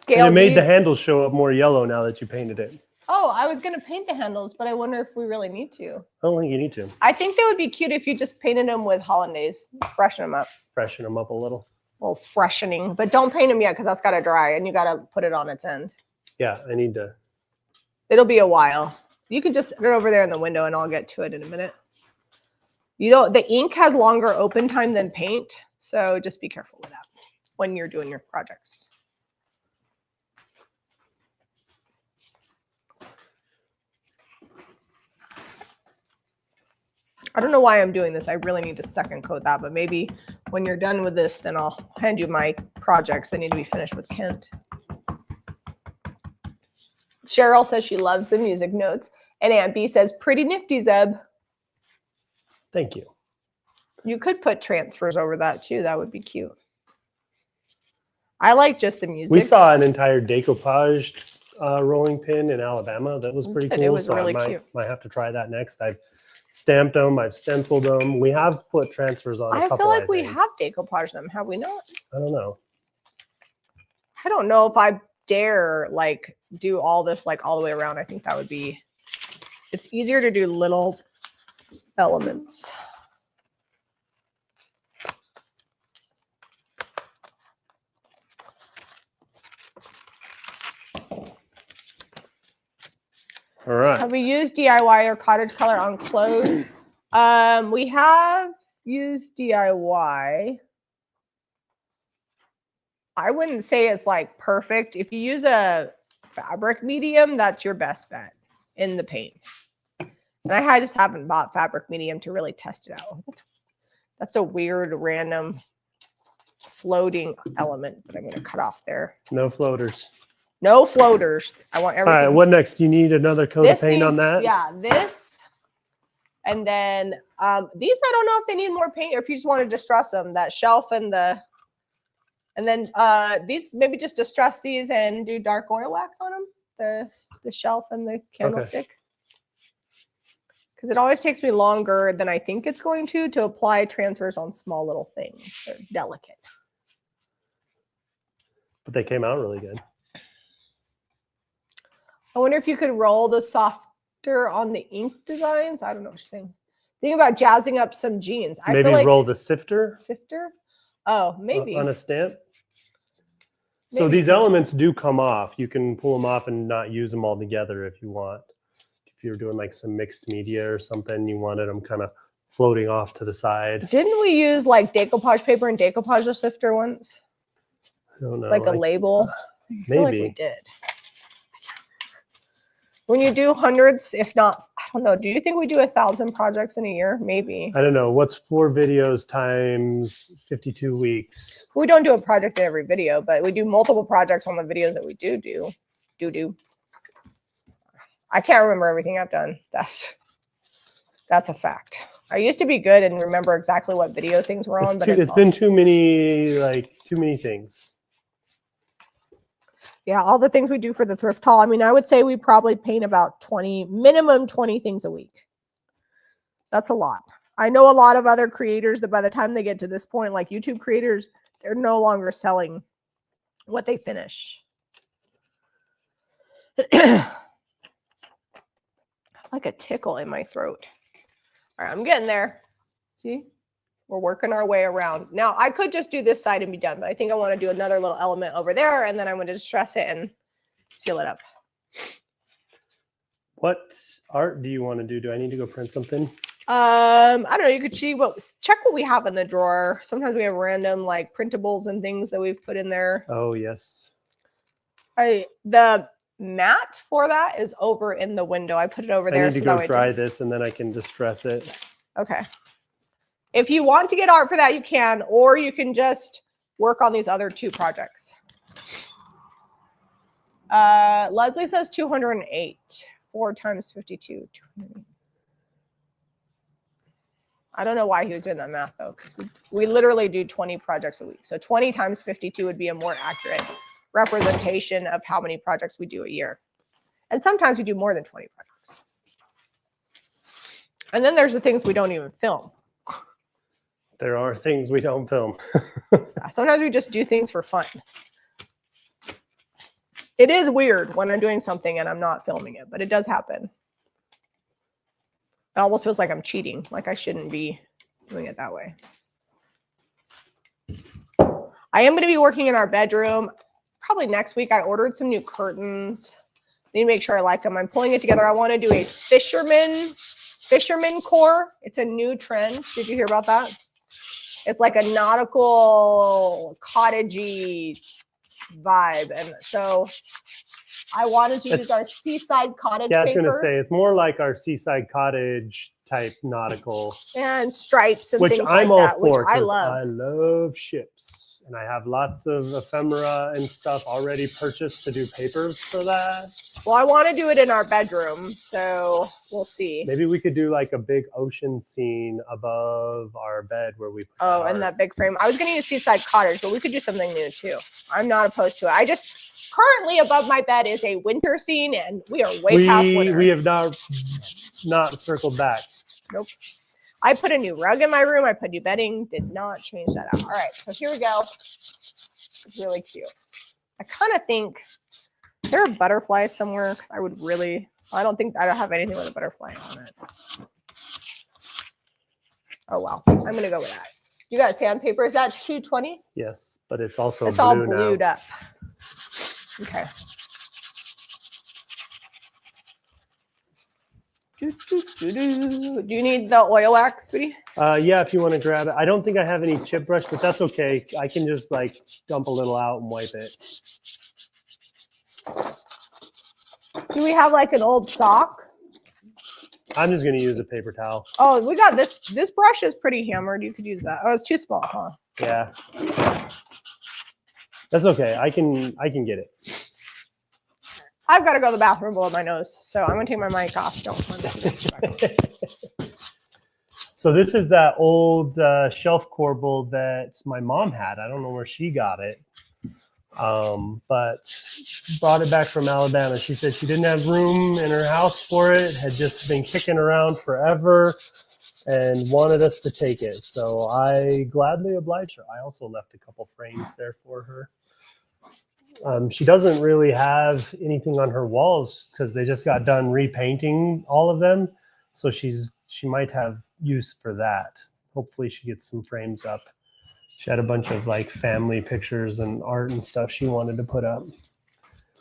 Gail, And it do made you- the handles show up more yellow now that you painted it. Oh, I was going to paint the handles, but I wonder if we really need to. I don't think you need to. I think they would be cute if you just painted them with hollandaise, freshen them up. Freshen them up a little. Well, freshening, but don't paint them yet because that's got to dry and you got to put it on its end. Yeah, I need to. It'll be a while. You can just put it over there in the window and I'll get to it in a minute. You know, the ink has longer open time than paint, so just be careful with that when you're doing your projects. I don't know why I'm doing this. I really need to second coat that, but maybe when you're done with this, then I'll hand you my projects. They need to be finished with Kent. Cheryl says she loves the music notes. And Aunt B says, pretty nifty, Zeb. Thank you. You could put transfers over that too. That would be cute. I like just the music. We saw an entire decoupaged rolling pin in Alabama. That was pretty cool. It was so really I cute. might have to try that next. I've stamped them. I've stenciled them. We have put transfers on a couple. I feel like we think. have decoupaged them. Have we not? I don't know. I don't know if I dare like do all this like all the way around. I think that would be, it's easier to do little elements. All right. Have we used DIY or cottage color on clothes? We have used DIY. I wouldn't say it's like perfect. If you use a fabric medium, that's your best bet in the paint. And I just haven't bought fabric medium to really test it out. That's a weird random floating element that I'm going to cut off there. No floaters. No floaters. I want All everything. right. What next? You need another coat of paint on that? Yeah, this. And then these, I don't know if they need more paint or if you just want to distress them. That shelf and then these, maybe just distress these and do dark oil wax on them. The shelf and the candlestick. Because it always takes me longer than I think it's going to apply transfers on small little things. They're delicate. But they came out really good. I wonder if you could roll the softer on the ink designs. I don't know what you're saying. Think about jazzing up some jeans. I Maybe feel like roll the sifter Oh, maybe. on a stamp. So Maybe. these elements do come off. You can pull them off and not use them all together if you want. If you're doing like some mixed media or something, you wanted them kind of floating off to the side. Didn't we use like decoupage paper and decoupage the sifter once? I don't know. Like a label? I feel like we Maybe. did. When you do hundreds, if not, I don't know. Do you think we do 1,000 projects in a year? Maybe. I don't know. What's 4 videos times 52 weeks? We don't do a project in every video, but we do multiple projects on the videos that we do. I can't remember everything I've done. That's a fact. I used to be good and remember exactly what video things were on, but It's been too many things. Yeah, all the things we do for the thrift haul. I mean, I would say we probably paint about minimum 20 things a week. That's a lot. I know a lot of other creators that by the time they get to this point, like YouTube creators, they're no longer selling what they finish. Like a tickle in my throat. All right, I'm getting there. See? We're working our way around. Now, I could just do this side and be done, but I think I want to do another little element over there, and then I'm going to distress it and seal it up. What art do you want to do? Do I need to go print something? I don't know. You could check what we have in the drawer. Sometimes we have random like printables and things that we've put in there. Oh, yes. The mat for that is over in the window. I put it over there. I need to go dry this, and then I can distress it. Okay. If you want to get art for that, you can, or you can just work on these other 2 projects. Leslie says 208. 4 times 52. 208. I don't know why he was doing that math, though, because we literally do 20 projects a week. So 20 times 52 would be a more accurate representation of how many projects we do a year. And sometimes we do more than 20 projects. And then there's the things we don't even film. There are things we don't film. Sometimes we just do things for fun. It is weird when I'm doing something and I'm not filming it, but it does happen. It almost feels like I'm cheating, like I shouldn't be doing it that way. I am going to be working in our bedroom. Probably next week. I ordered some new curtains. Need to make sure I like them. I'm pulling it together. I want to do a fisherman core. It's a new trend. Did you hear about that? It's like a nautical, cottagey vibe. And so I wanted to use our seaside cottage paper. Yeah, I was going to say, it's more like our seaside cottage type nautical. And stripes and which things I'm like all that, for, which I 'cause love. I love ships. And I have lots of ephemera and stuff already purchased to do papers for that. Well, I want to do it in our bedroom, so we'll see. Maybe we could do like a big ocean scene above our bed where we put and that big frame. I was going to use seaside cottage, but we could do something new too. I'm not opposed to it. I just currently above my bed is a winter scene, and we are way past winter. We have not circled back. Nope. I put a new rug in my room. I put new bedding. Did not change that out. All right, so here we go. It's really cute. I kind of think there are butterflies somewhere, because I would really. I don't have anything with a butterfly on it. Oh well, I'm gonna go with that. You got sandpaper? Is that 220? Yes, but it's also it's all blue blued now. up. Okay. Do you need the oil wax, sweetie? Yeah, if you want to grab it. I don't think I have any chip brush, but that's okay. I can just like dump a little out and wipe it. Do we have like an old sock? I'm just going to use a paper towel. Oh, we got this. This brush is pretty hammered. You could use that. Oh, it's too small, huh? Yeah. That's okay. I can get it. I've got to go to the bathroom, blow my nose, so I'm gonna take my mic off. Don't let me. So this is that old shelf corbel that my mom had. I don't know where she got it, but brought it back from Alabama. She said she didn't have room in her house for it. Had just been kicking around forever, and wanted us to take it. So I gladly obliged her. I also left a couple frames there for her. She doesn't really have anything on her walls because they just got done repainting all of them. So she might have use for that. Hopefully she gets some frames up. She had a bunch of like family pictures and art and stuff she wanted to put up.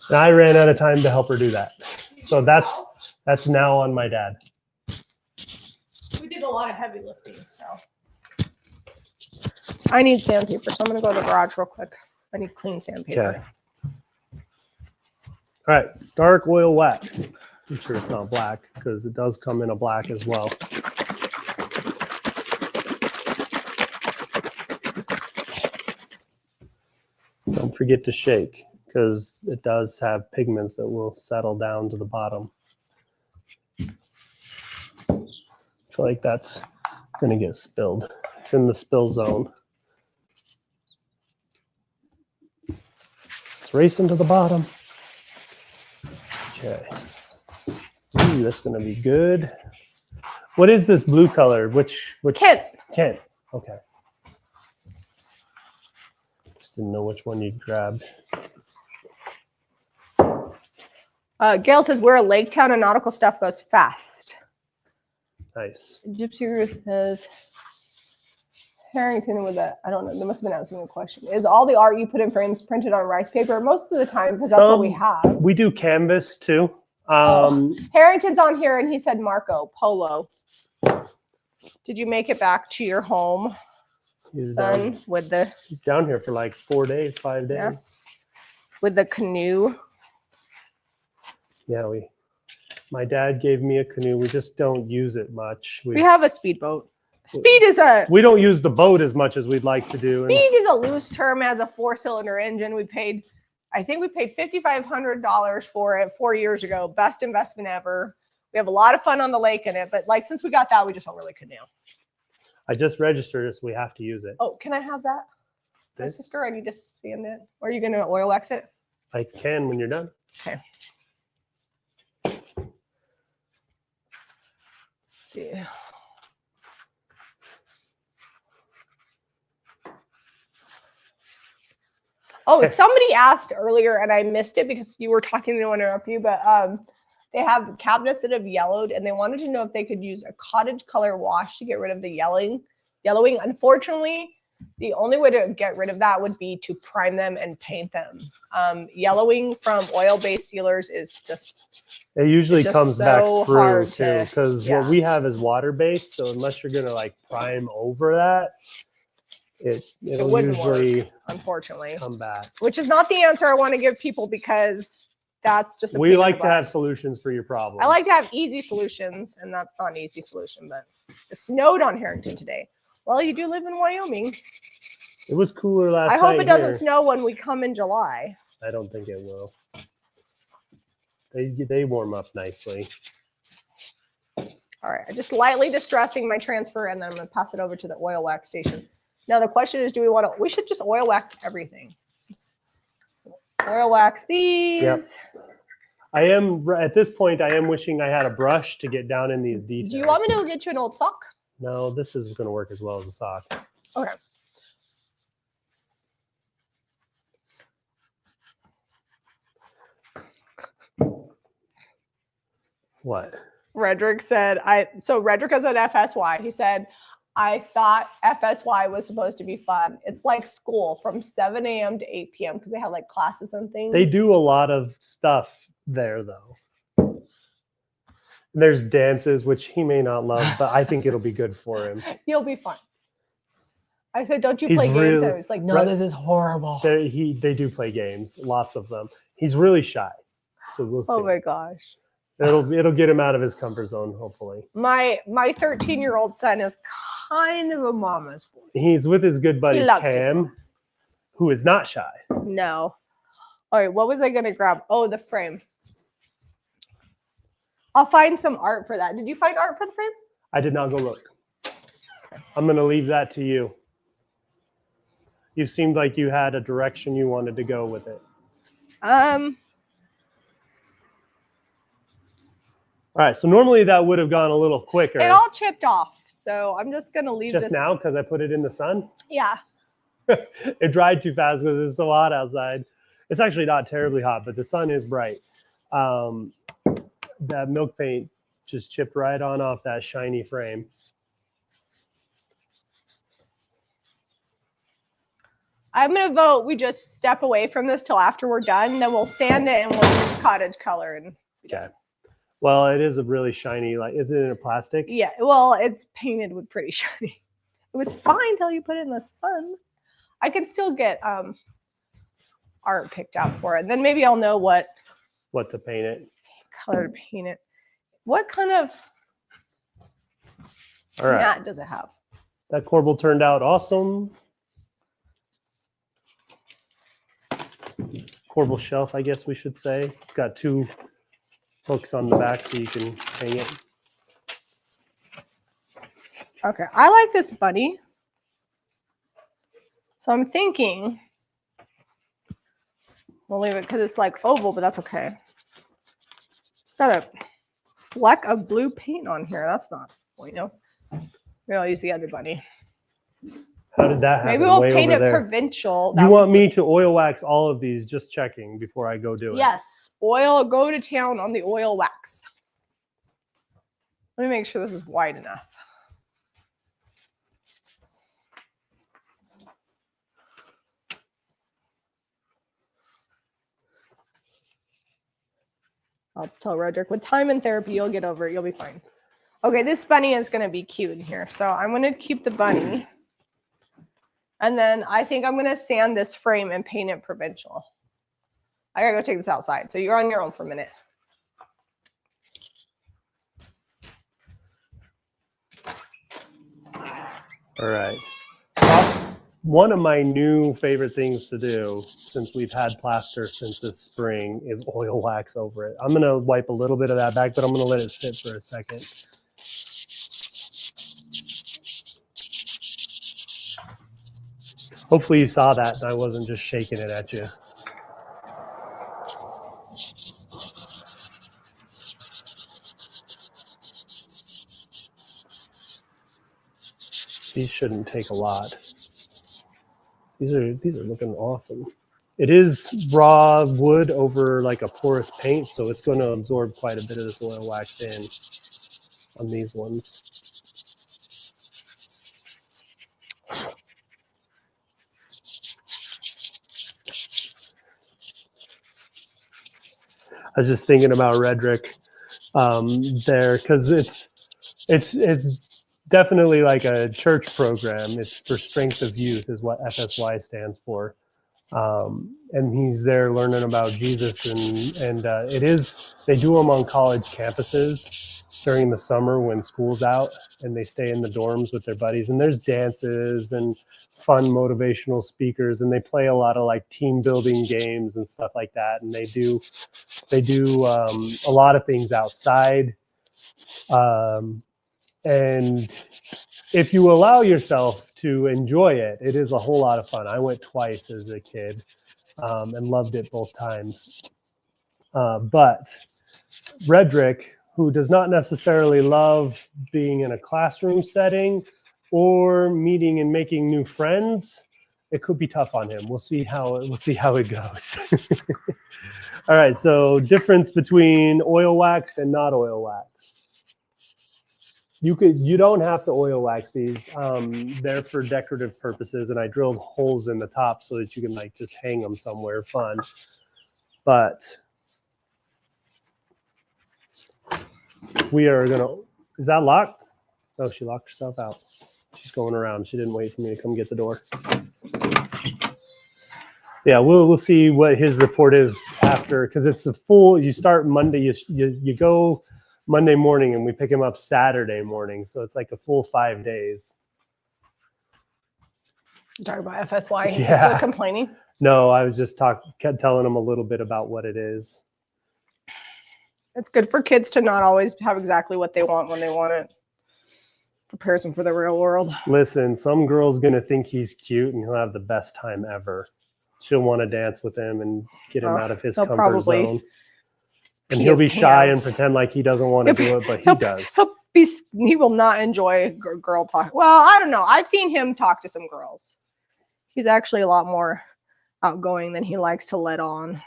And I ran out of time to help her do that. So that's now on my dad. We did a lot of heavy lifting, so. I need sandpaper, so I'm gonna go to the garage real quick. I need clean sandpaper. Okay. All right, dark oil wax. I'm sure it's not black because it does come in a black as well. Don't forget to shake because it does have pigments that will settle down to the bottom. I feel like that's going to get spilled. It's in the spill zone. It's racing to the bottom. Okay. Ooh, that's going to be good. What is this blue color? Which Kent. Kent. Okay. Just didn't know which one you'd grabbed. Gail says we're a lake town and nautical stuff goes fast. Nice. Gypsy Ruth says Harrington with a, I don't know, they must have been asking a question. Is all the art you put in frames printed on rice paper? Most of the time, because that's what we have. We do canvas too. Harrington's on here and he said Marco Polo. Did you make it back to your home, son? With the he's down here for like 4 days, 5 days. Yeah. With the canoe. Yeah, my dad gave me a canoe. We just don't use it much. We have a speedboat. Speed is a we don't use the boat as much as we'd like to do. Speed is a loose term, as a 4-cylinder engine. I think we paid $5,500 for it 4 years ago. Best investment ever. We have a lot of fun on the lake in it, but like since we got that, we just don't really canoe. I just registered it, so we have to use it. Oh, can I have that? My sister, I need to sand it. Or are you going to oil wax it? I can when you're done. Okay. See. Oh, somebody asked earlier, and I missed it because you were talking. I didn't want to interrupt you, but they have cabinets that have yellowed, and they wanted to know if they could use a cottage color wash to get rid of the yellowing. Unfortunately, the only way to get rid of that would be to prime them and paint them. Yellowing from oil-based sealers is just... It usually comes so back through too, because yeah. what we have is water-based, so unless you're going to like prime over that, it'll usually work, unfortunately come back. Which is not the answer I want to give people, because that's just we like to have solutions for your problems. I like to have easy solutions, and that's not an easy solution. But it snowed on Harrington today. Well, you do live in Wyoming. It was cooler last night. I hope it doesn't here. snow when we come in July. I don't think it will. They warm up nicely. All right, I'm just lightly distressing my transfer, and then I'm going to pass it over to the oil wax station. Now the question is, do we want to? We should just oil wax everything. Oil wax these. Yep. I am at this point. I am wishing I had a brush to get down in these details. Do you want me to go get you an old sock? No, this is going to work as well as a sock. Okay. What? Redrick said, Redrick is at FSY. He said, I thought FSY was supposed to be fun. It's like school from 7 a.m. to 8 p.m. because they have like classes and things. They do a lot of stuff there, though. There's dances, which he may not love, but I think it'll be good for him. He'll be fun. I said, don't you play games? I was like, no, this is horrible. They do play games, lots of them. He's really shy, so we'll see. Oh my gosh. It'll get him out of his comfort zone, hopefully. My 13-year-old son is kind of a mama's boy. He's with his good buddy Cam, who is not shy. No. All right, what was I going to grab? Oh, the frame. I'll find some art for that. Did you find art for the frame? I did not go look. I'm going to leave that to you. You seemed like you had a direction you wanted to go with it. All right, so normally that would have gone a little quicker. It all chipped off, so I'm just going to leave just now because I put it in the sun? Yeah. It dried too fast because it's so hot outside. It's actually not terribly hot, but the sun is bright. That milk paint just chipped right on off that shiny frame. I'm going to vote we just step away from this till after we're done. Then we'll sand it and we'll use cottage color. Okay. Well, it is a really shiny, like, is it in a plastic? Yeah, well, it's painted with pretty shiny. It was fine till you put it in the sun. I can still get art picked out for it. Then maybe I'll know what to paint it. color to paint it. What kind of All right. mat does it have? That corbel turned out awesome. Corbel shelf, I guess we should say. It's got 2 hooks on the back so you can hang it. Okay, I like this bunny. So I'm thinking we'll leave it because it's like oval, but that's okay. It's got a fleck of blue paint on here. That's not bueno. Maybe I'll use the other bunny. How did that happen? Maybe we'll Way paint over it there. provincial. You want me to oil wax all of these? Just checking before I go do it. Yes, oil. Go to town on the oil wax. Let me make sure this is wide enough. I'll tell Roderick, with time and therapy, you'll get over it. You'll be fine. Okay, this bunny is going to be cute in here. So I'm going to keep the bunny. And then I think I'm going to sand this frame and paint it provincial. I got to go take this outside. So you're on your own for a minute. All right. One of my new favorite things to do, since we've had plaster since this spring, is oil wax over it. I'm going to wipe a little bit of that back, but I'm going to let it sit for a second. Hopefully you saw that and I wasn't just shaking it at you. These shouldn't take a lot. These are looking awesome. It is raw wood over like a porous paint, so it's going to absorb quite a bit of this oil wax in on these ones. I was just thinking about Redrick there, because it's definitely like a church program. It's for Strength of Youth is what FSY stands for. And he's there learning about Jesus, and they do them on college campuses during the summer when school's out, and they stay in the dorms with their buddies, and there's dances and fun motivational speakers, and they play a lot of like team building games and stuff like that, and they do a lot of things outside, and if you allow yourself to enjoy it, it is a whole lot of fun. I went twice as a kid and loved it both times. But Redrick, who does not necessarily love being in a classroom setting or meeting and making new friends, it could be tough on him. We'll see how it goes. All right, so difference between oil waxed and not oil waxed. You don't have to oil wax these. They're for decorative purposes, and I drilled holes in the top so that you can like just hang them somewhere fun. But we are gonna. Is that locked? Oh, she locked herself out. She's going around. She didn't wait for me to come get the door. Yeah, we'll see what his report is after, because it's a full. You start Monday. You go Monday morning, and we pick him up Saturday morning, so it's like a full 5 days. You talking about FSY? He's Yeah. still complaining? No, I was just kept telling him a little bit about what it is. It's good for kids to not always have exactly what they want when they want it. Prepares them for the real world. Listen, some girl's gonna think he's cute, and he'll have the best time ever. She'll want to dance with him and get him out of his comfort zone. And he'll be shy and pretend like he doesn't want to do it, but he does. He will not enjoy girl talk. Well, I don't know. I've seen him talk to some girls. He's actually a lot more outgoing than he likes to let on.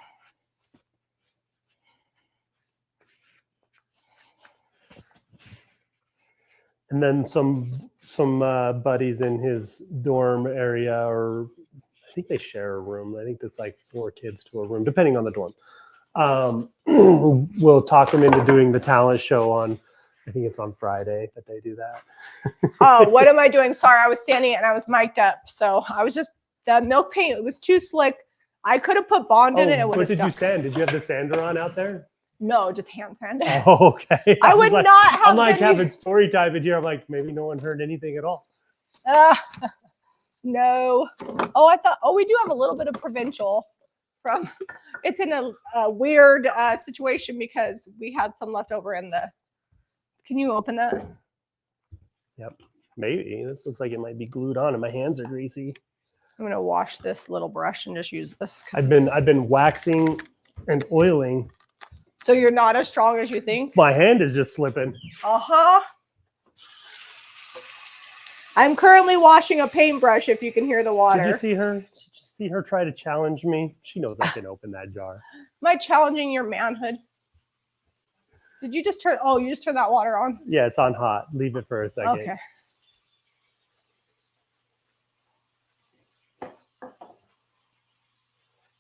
And then some buddies in his dorm area, or I think they share a room. I think it's like 4 kids to a room, depending on the dorm. We'll talk them into doing the talent show on, I think it's on Friday that they do that. Oh, what am I doing? Sorry, I was standing and I was mic'd up. So I was just, the milk paint, it was too slick. I could have put Bond in it. It would what have did you stuck. sand? Did you have the sander on out there? No, just hand sanded. Oh, okay. I would was like, not have I'm like been having story time in here. I'm like, maybe no one heard anything at all. No. Oh, I thought, we do have a little bit of provincial from, it's in a weird situation because we had some left over in the, can you open that? Yep. Maybe. This looks like it might be glued on and my hands are greasy. I'm going to wash this little brush and just use this. I've been waxing and oiling. So you're not as strong as you think? My hand is just slipping. Uh-huh. I'm currently washing a paintbrush if you can hear the water. Did you see her? Did you see her try to challenge me? She knows I can open that jar. Am I challenging your manhood? Did you just turn, you just turned that water on? Yeah, it's on hot. Leave it for a second. Okay.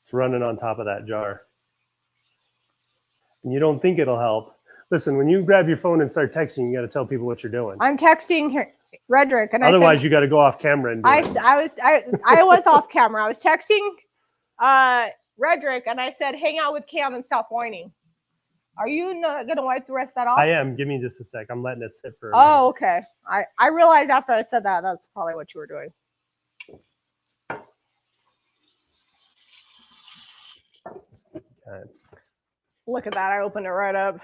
It's running on top of that jar. And you don't think it'll help. Listen, when you grab your phone and start texting, you got to tell people what you're doing. I'm texting here, Redrick, and otherwise you got to go off camera and do it. I was off camera. I was texting Redrick, and I said, hang out with Cam and stop whining. Are you not going to wipe the rest of that off? I am. Give me just a sec. I'm letting it sit for a minute. Oh, okay. I realized after I said that, that's probably what you were doing. Okay. Look at that. I opened it right up.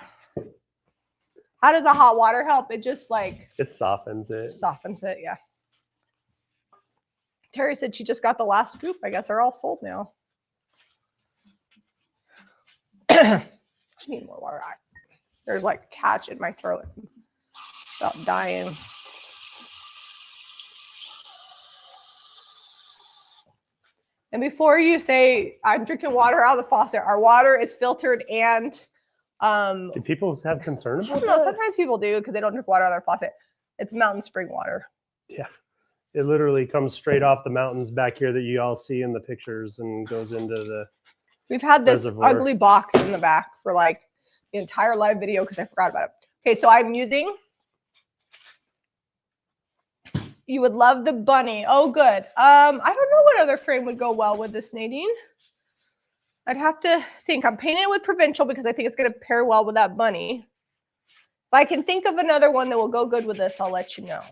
How does the hot water help? It just like... It softens it. Softens it, yeah. Terry said she just got the last scoop. I guess they're all sold now. I need more water. There's like a catch in my throat. Stop dying. And before you say I'm drinking water out of the faucet, our water is filtered and do people have concern I about don't know, that? sometimes people do because they don't drink water out of their faucet. It's mountain spring water. Yeah. It literally comes straight off the mountains back here that you all see in the pictures and goes into the We've had this reservoir. ugly box in the back for like the entire live video because I forgot about it. Okay, so I'm using, you would love the bunny. Oh, good. I don't know what other frame would go well with this, Nadine. I'd have to think. I'm painting it with provincial because I think it's going to pair well with that bunny. If I can think of another one that will go good with this, I'll let you know.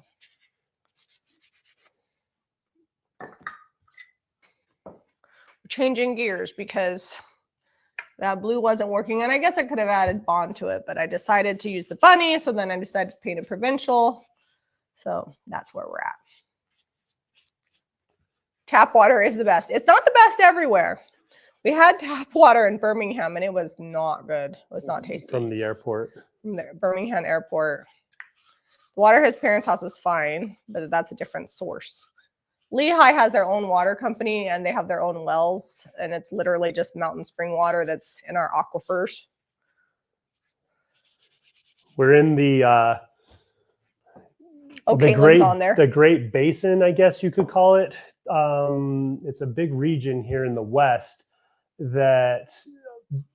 Changing gears because that blue wasn't working, and I guess I could have added bond to it, but I decided to use the bunny, so then I decided to paint it provincial. So that's where we're at. Tap water is the best. It's not the best everywhere. We had tap water in Birmingham, and it was not good. It was not tasty. From the airport. From the Birmingham airport. The water at his parents' house is fine, but that's a different source. Lehigh has their own water company, and they have their own wells, and it's literally just mountain spring water that's in our aquifers. We're in the the Great Basin, I guess you could call it. It's a big region here in the West that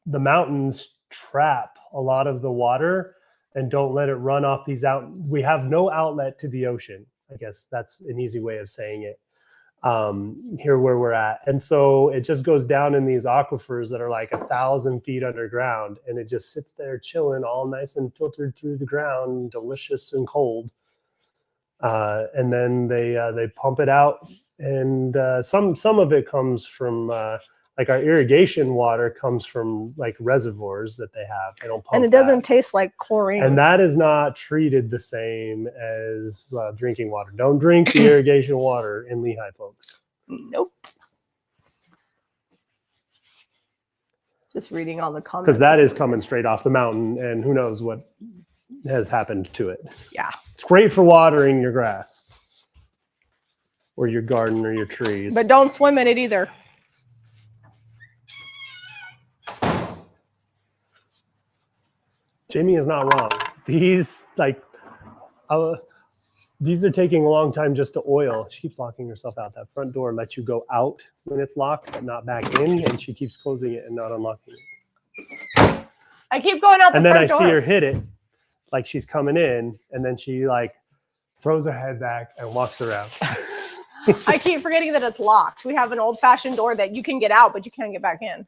the mountains trap a lot of the water and don't let it run off these out. We have no outlet to the ocean. I guess that's an easy way of saying it. Here where we're at. And so it just goes down in these aquifers that are like 1,000 feet underground, and it just sits there chilling all nice and filtered through the ground, delicious and cold. And then they pump it out, and some of it comes from like our irrigation water comes from like reservoirs that they have. They don't pump, and it doesn't taste like chlorine. And that is not treated the same as drinking water. Don't drink the irrigation water in Lehigh, folks. Nope. Just reading all the comments. Because that is coming straight off the mountain, and who knows what has happened to it. Yeah. It's great for watering your grass or your garden or your trees. But don't swim in it either. Jamie is not wrong. These these are taking a long time just to oil. She keeps locking herself out. That front door lets you go out when it's locked, but not back in, and she keeps closing it and not unlocking it. I keep going out the front door. And then I see her hit it like she's coming in, and then she like throws her head back and walks around. I keep forgetting that it's locked. We have an old-fashioned door that you can get out, but you can't get back in.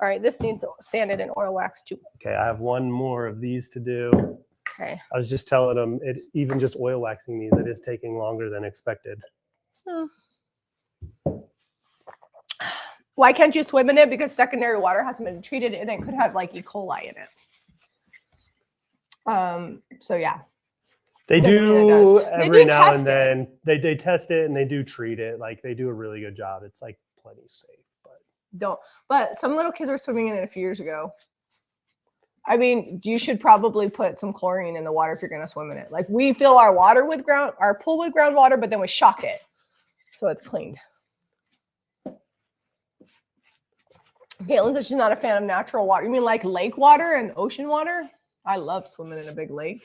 All right, this needs sanded and oil wax too. Okay, I have one more of these to do. Okay. I was just telling them, even just oil waxing these, it is taking longer than expected. Hmm. Why can't you swim in it? Because secondary water hasn't been treated and it could have like E. coli in it. So yeah. They Doesn't mean it do does. They every do now test and then. They test it and they do treat it. Like they do a really good job. It's like plenty safe, but But some little kids were swimming in it a few years ago. I mean, you should probably put some chlorine in the water if you're going to swim in it. Like we fill our pool with groundwater, but then we shock it so it's cleaned. Caitlin says she's not a fan of natural water. You mean like lake water and ocean water? I love swimming in a big lake.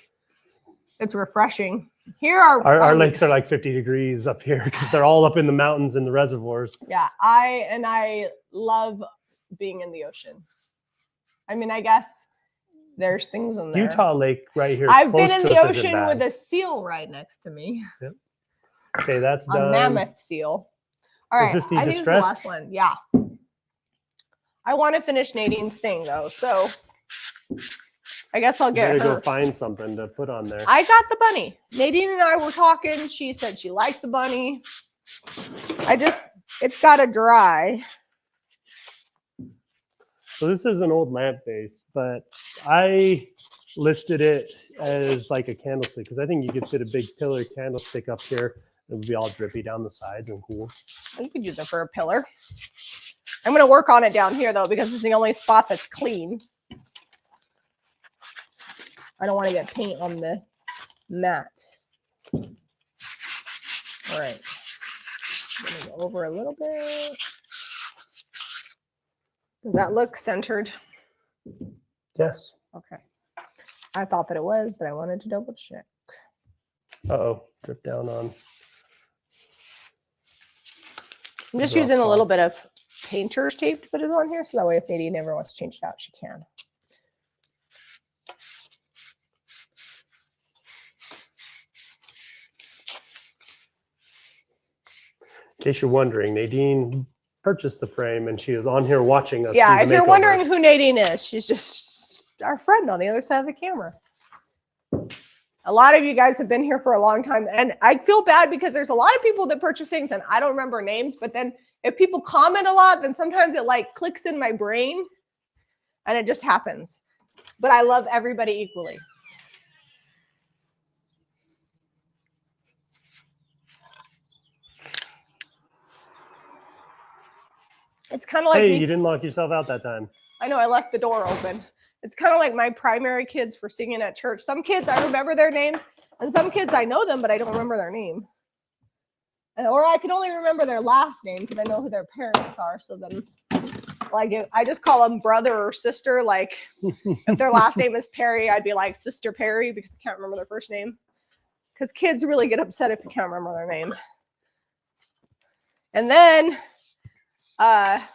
It's refreshing. Here our lakes are like 50 degrees up here because they're all up in the mountains and the reservoirs. Yeah, I love being in the ocean. I mean, I guess there's things in there. Utah Lake right here. I've close been in to the us isn't ocean bad. with a seal right next to me. Yep. Okay, that's A done. mammoth seal. All right, Is this the I think it's the distressed? last one. Yeah. I want to finish Nadine's thing though, so I guess I'll You get better her. go find something to put on there. I got the bunny. Nadine and I were talking. She said she liked the bunny. It's got to dry. So this is an old lamp base, but I listed it as like a candlestick because I think you could fit a big pillar candlestick up here. It would be all drippy down the sides and cool. You could use it for a pillar. I'm going to work on it down here though because it's the only spot that's clean. I don't want to get paint on the mat. All right. I'm going to go over a little bit. Does that look centered? Yes. Okay. I thought that it was, but I wanted to double check. Uh-oh, drip down on. I'm just Drop using a off. little bit of painter's tape to put it on here, so that way if Nadine ever wants to change it out, she can. In case you're wondering, Nadine purchased the frame and she is on here watching us. Yeah, do if the you're makeover. wondering who Nadine is, she's just our friend on the other side of the camera. A lot of you guys have been here for a long time, and I feel bad because there's a lot of people that purchase things and I don't remember names, but then if people comment a lot, then sometimes it like clicks in my brain and it just happens. But I love everybody equally. It's kind of like Hey, me. you didn't lock yourself out that time. I know I left the door open. It's kind of like my primary kids for singing at church. Some kids, I remember their names, and some kids, I know them, but I don't remember their name. Or I can only remember their last name because I know who their parents are. So then, like, I just call them brother or sister. Like, if their last name is Perry, I'd be like Sister Perry because I can't remember their first name. Because kids really get upset if you can't remember their name. And then, I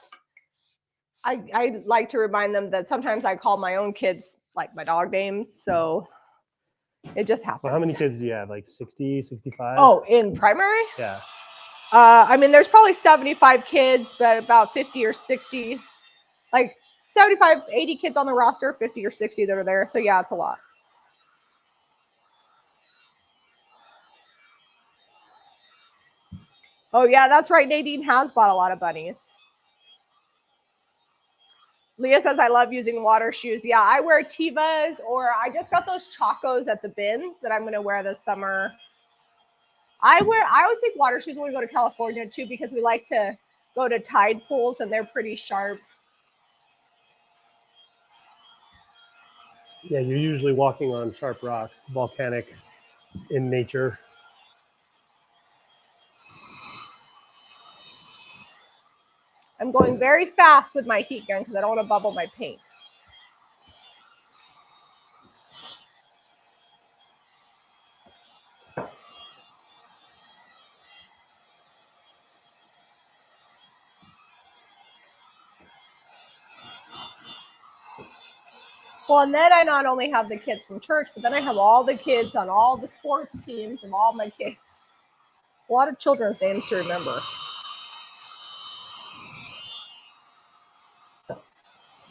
like to remind them that sometimes I call my own kids like my dog names. So it just happens. Well, how many kids do you have? Like 60, 65? Oh, in primary? Yeah. I mean, there's probably 75 kids, but about 50 or 60, like 75, 80 kids on the roster, 50 or 60 that are there. So yeah, it's a lot. Oh yeah, that's right. Nadine has bought a lot of bunnies. Leah says, I love using water shoes. Yeah, I wear Tevas, or I just got those Chacos at the bins that I'm going to wear this summer. I always take water shoes when we go to California too, because we like to go to tide pools and they're pretty sharp. Yeah, you're usually walking on sharp rocks, volcanic in nature. I'm going very fast with my heat gun because I don't want to bubble my paint. Well, and then I not only have the kids from church, but then I have all the kids on all the sports teams and all my kids. A lot of children's names to remember.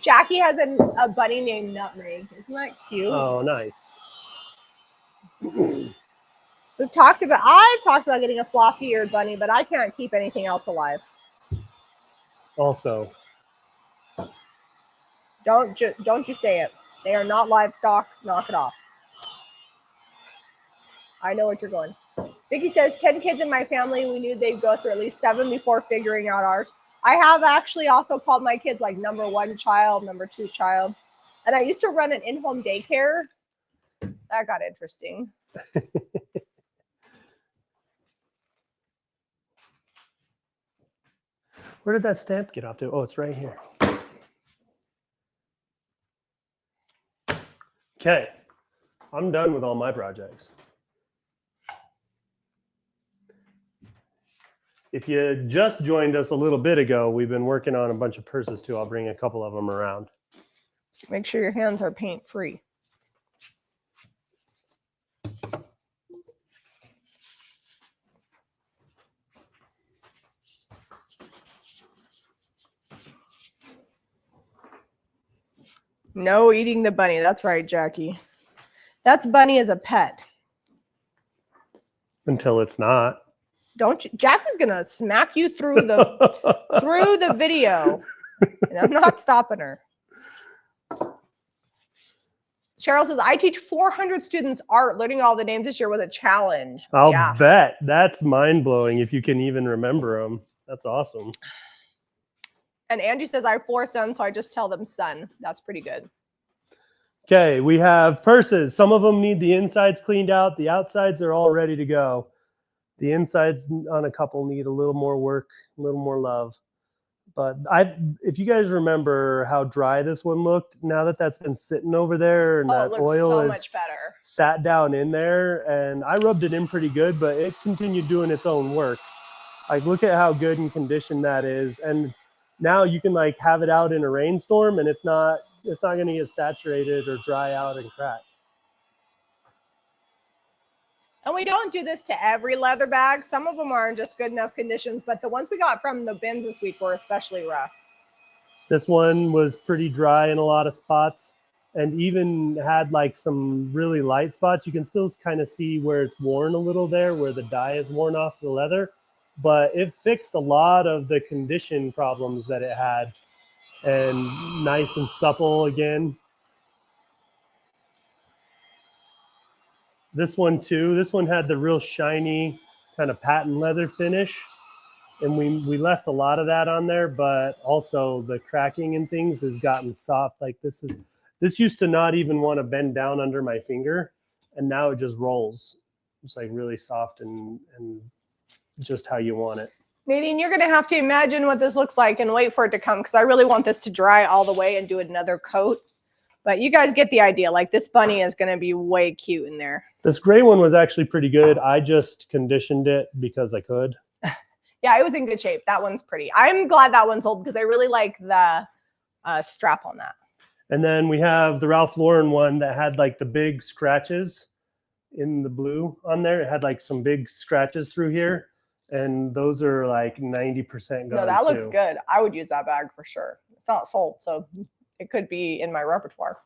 Jackie has a bunny named Nutmeg. Isn't that cute? Oh, nice. I've talked about getting a floppy-eared bunny, but I can't keep anything else alive. Also, Don't you say it. They are not livestock. Knock it off. I know what you're going. Vicky says 10 kids in my family. We knew they'd go through at least 7 before figuring out ours. I have actually also called my kids like number 1 child, number 2 child. And I used to run an in-home daycare. That got interesting. Where did that stamp get off to? Oh, it's right here. Okay, I'm done with all my projects. If you just joined us a little bit ago, we've been working on a bunch of purses too. I'll bring a couple of them around. Make sure your hands are paint free. No eating the bunny. That's right, Jackie. That's bunny as a pet. Until it's not. Don't you? Jackie's gonna smack you through the video, and I'm not stopping her. Cheryl says, I teach 400 students art. Learning all the names this year was a challenge. I'll bet. That's mind-blowing if you can even remember them. That's awesome. And Angie says, I have 4 sons, so I just tell them son. That's pretty good. Okay, we have purses. Some of them need the insides cleaned out. The outsides are all ready to go. The insides on a couple need a little more work, a little more love. But if you guys remember how dry this one looked, now that that's been sitting over there and that oil so is much better. Sat down in there, and I rubbed it in pretty good, but it continued doing its own work. Like, look at how good and conditioned that is. And now you can like have it out in a rainstorm and it's not going to get saturated or dry out and crack. And we don't do this to every leather bag. Some of them are in just good enough conditions, but the ones we got from the bins this week were especially rough. This one was pretty dry in a lot of spots and even had like some really light spots. You can still kind of see where it's worn a little there, where the dye is worn off the leather, but it fixed a lot of the condition problems that it had, and nice and supple again. This one too, this one had the real shiny kind of patent leather finish, and we left a lot of that on there, but also the cracking and things has gotten soft. Like this used to not even want to bend down under my finger, and now it just rolls. It's like really soft and just how you want it. Nadine, you're gonna have to imagine what this looks like and wait for it to come, because I really want this to dry all the way and do another coat. But you guys get the idea. Like, this bunny is going to be way cute in there. This gray one was actually pretty good. I just conditioned it because I could. Yeah, it was in good shape. That one's pretty. I'm glad that one's old because I really like the strap on that. And then we have the Ralph Lauren one that had like the big scratches in the blue on there. It had like some big scratches through here. And those are like 90% gone. No, that looks good. I would use that bag for sure. It's not sold, so it could be in my repertoire.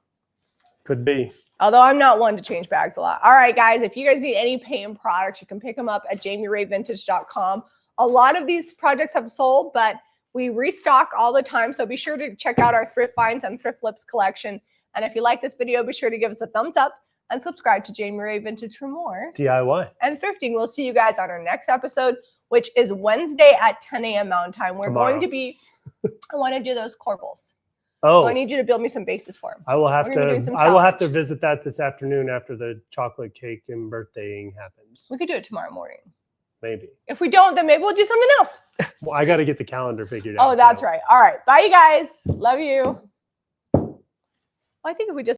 Could be. Although I'm not one to change bags a lot. All right, guys, if you guys need any paint products, you can pick them up at JamieRayVintage.com. A lot of these projects have sold, but we restock all the time. So be sure to check out our Thrift Finds and Thrift Flips collection. And if you like this video, be sure to give us a thumbs up and subscribe to Jamie Ray Vintage for more DIY and thrifting. We'll see you guys on our next episode, which is Wednesday at 10 a.m. Mountain Time. We're going to be, I want to do those corbels. Oh, so I need you to build me some bases for them. I will have to visit that this afternoon after the chocolate cake and birthdaying happens. We could do it tomorrow morning. Maybe. If we don't, then maybe we'll do something else. Well, I got to get the calendar figured out. Oh, that's right. All right. Bye, you guys. Love you. Well, I think if we just